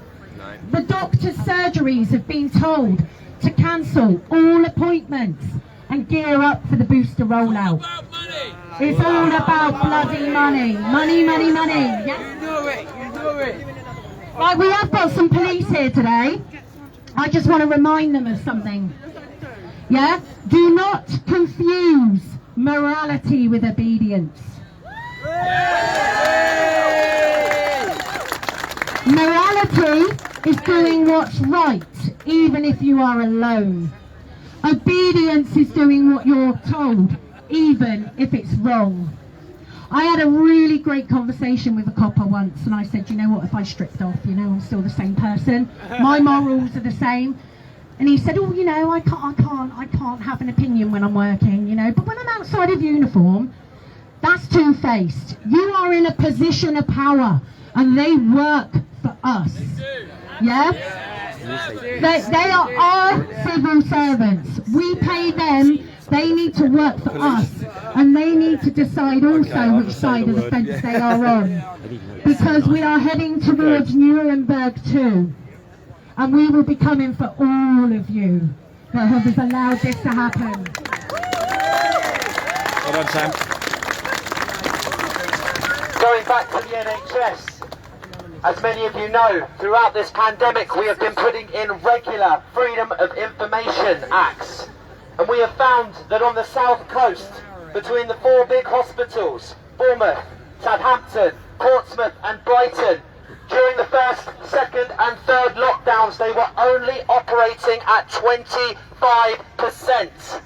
The doctor's surgeries have been told to cancel all appointments. and gear up for the booster rollout. It's all about bloody money. Money, money, money. Yeah? You know it, you know it. Right, we have got some police here today. I just want to remind them of something. Yeah? Do not confuse morality with obedience. Morality is doing what's right, even if you are alone. Obedience is doing what you're told, even if it's wrong. I had a really great conversation with a copper once, and I said, you know what, if I stripped off, you know, I'm still the same person. My morals are the same. And he said, oh, you know, I can't have an opinion when I'm working, you know, but when I'm outside of uniform, that's two-faced. You are in a position of power, and they work for us. Yeah? They are our civil servants. We pay them. They need to work for us, and they need to decide also which side of the fence they are on, because we are heading towards Nuremberg 2, and we will be coming for all of you that have allowed this to happen. Well done, Sam. Going back to the NHS, as many of you know, throughout this pandemic we have been putting in regular Freedom of Information Acts. And we have found that on the south coast, between the four big hospitals, Bournemouth, Southampton, Portsmouth and Brighton, during the first, second and third lockdowns, they were only operating at 25%.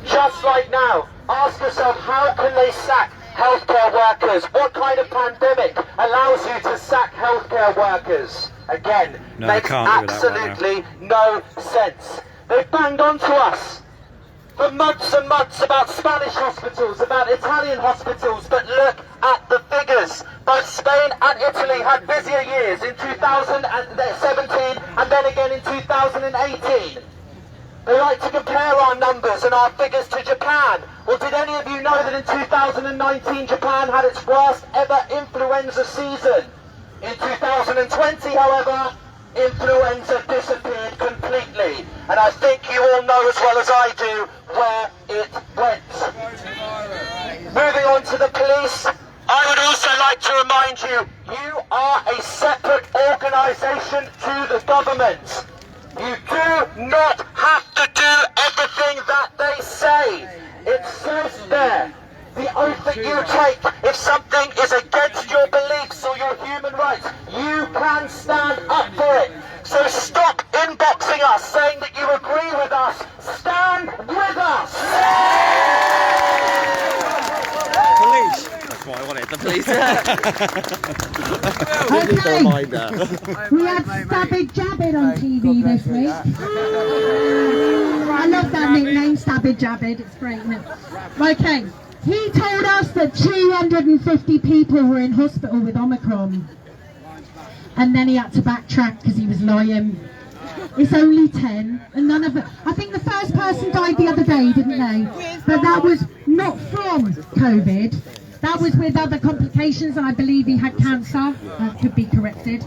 Just like now, ask yourself, how can they sack healthcare workers? What kind of pandemic allows you to sack healthcare workers? Again, No, makes absolutely no sense. They've banged on to us for months and months about Spanish hospitals, about Italian hospitals, but look at the figures. Both Spain and Italy had busier years in 2017 and then again in 2018. They like to compare our numbers and our figures to Japan. Well, did any of you know that in 2019 Japan had its worst ever influenza season? In 2020, however, influenza disappeared completely, and I think you all know as well as I do where it went. Moving on to the police, I would also like to remind you, you are a separate organisation to the government. You do not have to do everything that they say. It says there, the oath that you take, if something is against your beliefs or your human rights, you can stand up for it. So stop inboxing us saying that you agree with us. Stand with us! Police. That's what I wanted, the police. We had Stabbid Jabbid on TV this week. I love that nickname, Stabbid Jabbid. It's great, isn't it? Okay. He told us that 250 people were in hospital with Omicron. And then he had to backtrack because he was lying. It's only 10, and none of it. I think the first person died the other day, didn't they? But that was not from COVID. That was with other complications, and I believe he had cancer. That could be corrected.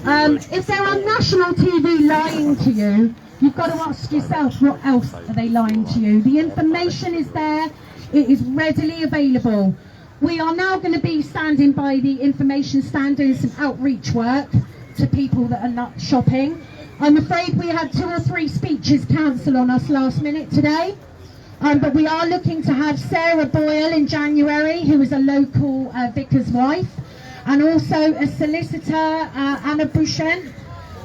If they're on national TV lying to you, you've got to ask yourself, what else are they lying to you? The information is there. It is readily available. We are now going to be standing by the information stand doing some outreach work to people that are not shopping. I'm afraid we had 2 or 3 speeches cancelled on us last minute today. But we are looking to have Sarah Boyle in January, who is a local vicar's wife, and also a solicitor, Anna Bouchent.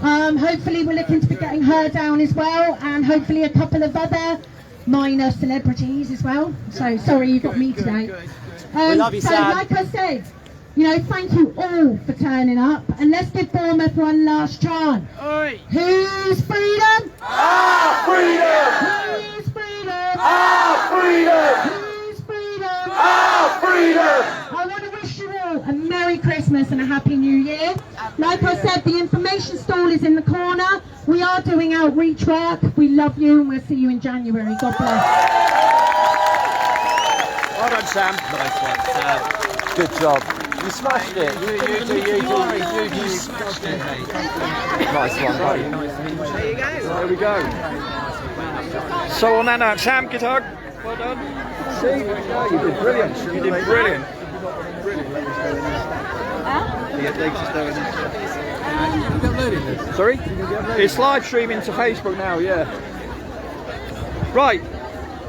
Hopefully we're looking to be getting her down as well, and hopefully a couple of other minor celebrities as well. So sorry you got me today. We love you, so Sam. like I said, you know, thank you all for turning up, and let's give Bournemouth one last chant. Oi. Whose freedom? Our freedom! Whose freedom? Our freedom! Whose freedom? Our freedom! I want to wish you all a Merry Christmas and a Happy New Year. Like I said, the information stall is in the corner. We are doing outreach work. We love you, and we'll see you in January. God bless. Well done, Sam. Nice one, Sam. Good job. You smashed it. You smashed it, mate. Nice one, buddy. There you go. There we go. So on that note, Sam, good hug. Well done. See, yeah, you did brilliant. You did brilliant. Sorry? It's live streaming to Facebook now, yeah. Right,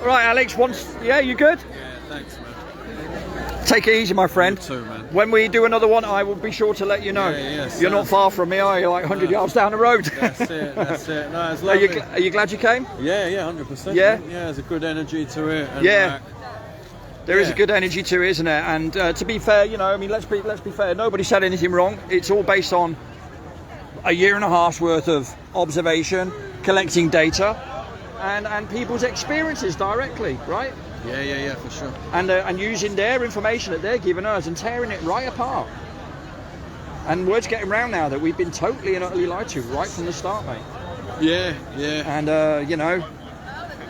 Alex. Yeah, you good? Yeah, thanks, man. Take it easy, my friend. You too, man. When we do another one, I will be sure to let you know. Yeah, You're not far from me, are you? Like 100 yards down the road. That's it. That's it. No, it's lovely. Are you glad you came? Yeah, 100%. Yeah? Yeah, there's a good energy to it. And Yeah. There is a good energy to it, isn't there? And to be fair, you know, I mean, let's be fair. Nobody said anything wrong. It's all based on a year and a half's worth of observation, collecting data, and people's experiences directly, right? Yeah, for sure. And using their information that they're giving us and tearing it right apart. And word's getting round now that we've been totally and utterly lied to right from the start, mate. Yeah. And you know,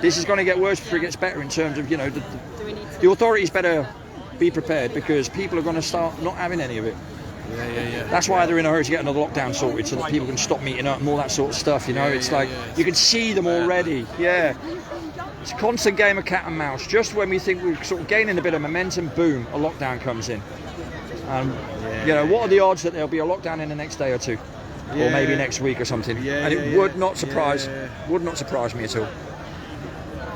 this is going to get worse before it gets better in terms of, you know, the authorities better be prepared because people are going to start not having any of it. Yeah. That's why they're in a hurry to get another lockdown sorted so that people can stop meeting up and all that sort of stuff, you know. It's like you can see them already. Yeah. It's a constant game of cat and mouse. Just when we think we're sort of gaining a bit of momentum, boom, a lockdown comes in. You know, what are the odds that there'll be a lockdown in the next day or two? Or maybe next week or something. And it would not surprise me at all.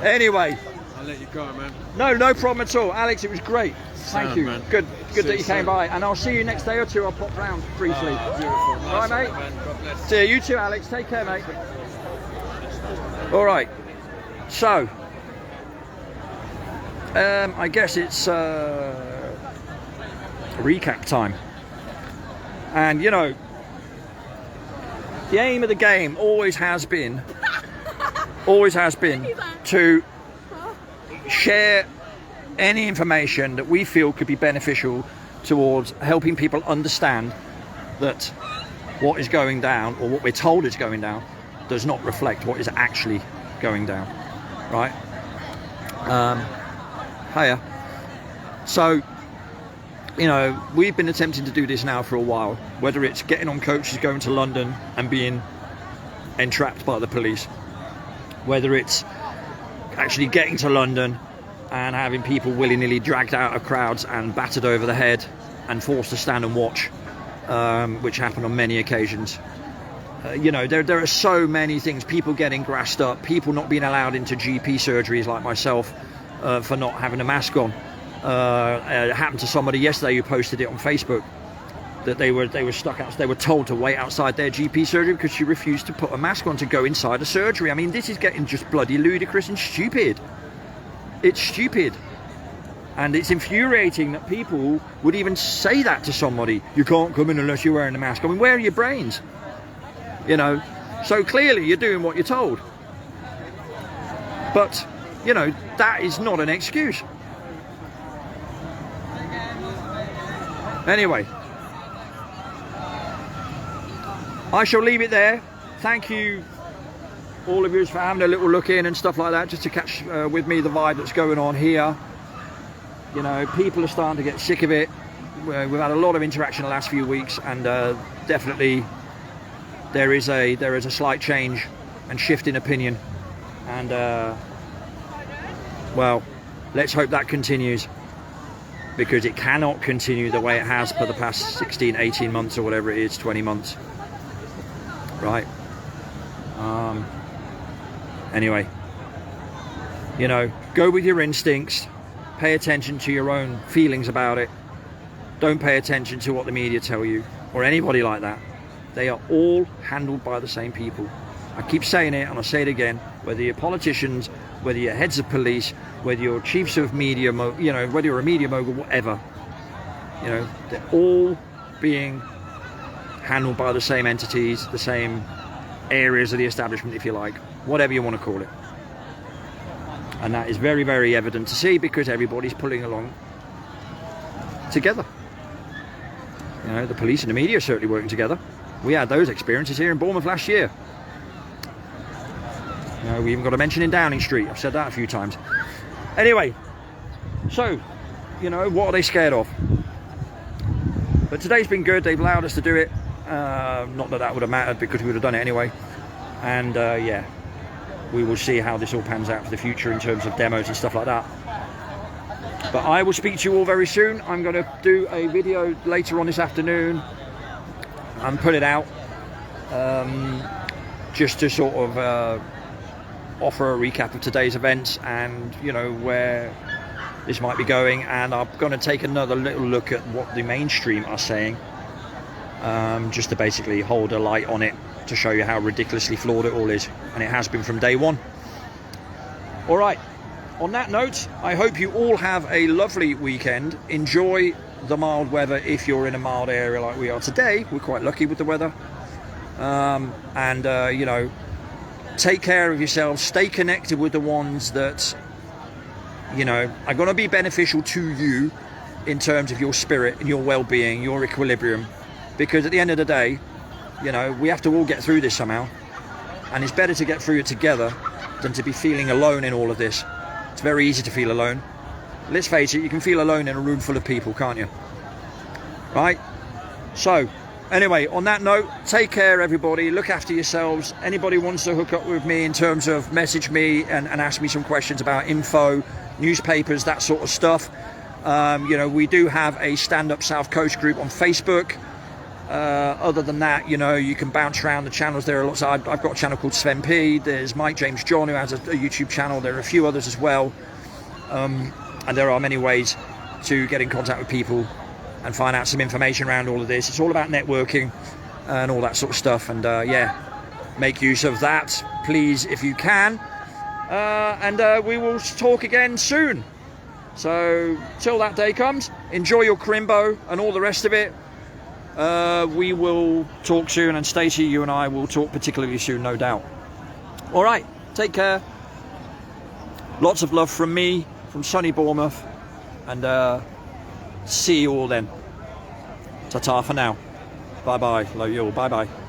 Anyway. I'll let you go, man. No problem at all. Alex, it was great. Thank you. Man. Good that you came by. And I'll see you next day or two. I'll pop round briefly. Beautiful. All right, mate. Man. God bless. See you too, Alex. Take care, mate. All right. So, I guess it's recap time. And, you know, the aim of the game always has been to share any information that we feel could be beneficial towards helping people understand that what is going down, or what we're told is going down, does not reflect what is actually going down, right? Hiya. So, you know, we've been attempting to do this now for a while, whether it's getting on coaches going to London and being entrapped by the police, whether it's actually getting to London and having people willy-nilly dragged out of crowds and battered over the head and forced to stand and watch, which happened on many occasions. You know, there are so many things. People getting grassed up, people not being allowed into GP surgeries like myself for not having a mask on. It happened to somebody yesterday who posted it on Facebook that they were stuck out. They were told to wait outside their GP surgery because she refused to put a mask on to go inside a surgery. I mean, this is getting just bloody ludicrous and stupid. It's stupid. And it's infuriating that people would even say that to somebody. You can't come in unless you're wearing a mask. I mean, where are your brains? You know, so clearly you're doing what you're told. But, you know, that is not an excuse. Anyway, I shall leave it there. Thank you, all of you, for having a little look in and stuff like that, just to catch with me the vibe that's going on here. You know, people are starting to get sick of it. We've had a lot of interaction the last few weeks, and definitely there is a slight change and shift in opinion. And well, let's hope that continues, because it cannot continue the way it has for the past 16, 18 months or whatever it is, 20 months. Right. Anyway, you know, go with your instincts. Pay attention to your own feelings about it. Don't pay attention to what the media tell you, or anybody like that. They are all handled by the same people. I keep saying it, and I'll say it again. Whether you're politicians, whether you're heads of police, whether you're chiefs of media, you know, whether you're a media mogul, whatever, you know, they're all being handled by the same entities, the same areas of the establishment, if you like, whatever you want to call it. And that is very, very evident to see, because everybody's pulling along together. You know, the police and the media are certainly working together. We had those experiences here in Bournemouth last year. You know, we even got a mention in Downing Street. I've said that a few times. Anyway, so, you know, what are they scared of? But today's been good. They've allowed us to do it. Not that that would have mattered, because we would have done it anyway. And yeah, we will see how this all pans out for the future in terms of demos and stuff like that. But I will speak to you all very soon. I'm going to do a video later on this afternoon and put it out, just to sort of offer a recap of today's events and, you know, where this might be going. And I'm going to take another little look at what the mainstream are saying, just to basically hold a light on it to show you how ridiculously flawed it all is, and it has been from day one. All right, on that note, I hope you all have a lovely weekend. Enjoy the mild weather if you're in a mild area like we are today. We're quite lucky with the weather. You know, take care of yourselves, stay connected with the ones that, you know, are going to be beneficial to you in terms of your spirit and your well-being, your equilibrium, because at the end of the day, you know, we have to all get through this somehow, and it's better to get through it together than to be feeling alone in all of this. It's very easy to feel alone. Let's face it, you can feel alone in a room full of people, can't you? Right? So, anyway, on that note, take care, everybody. Look after yourselves. Anybody wants to hook up with me in terms of message me and ask me some questions about info, newspapers, that sort of stuff. You know, we do have a Stand Up South Coast group on Facebook. Other than that, you know, you can bounce around the channels. There are lots. I've got a channel called Sven P. There's Mike James John, who has a YouTube channel. There are a few others as well. And there are many ways to get in contact with people and find out some information around all of this. It's all about networking and all that sort of stuff. And yeah, make use of that, please, if you can. We will talk again soon. So till that day comes, enjoy your Crimbo and all the rest of it. We will talk soon, and Stacey, you and I will talk particularly soon, no doubt. All right, take care. Lots of love from me, from sunny Bournemouth, and see you all then. Ta-ta for now. Bye-bye. Love you all. Bye-bye.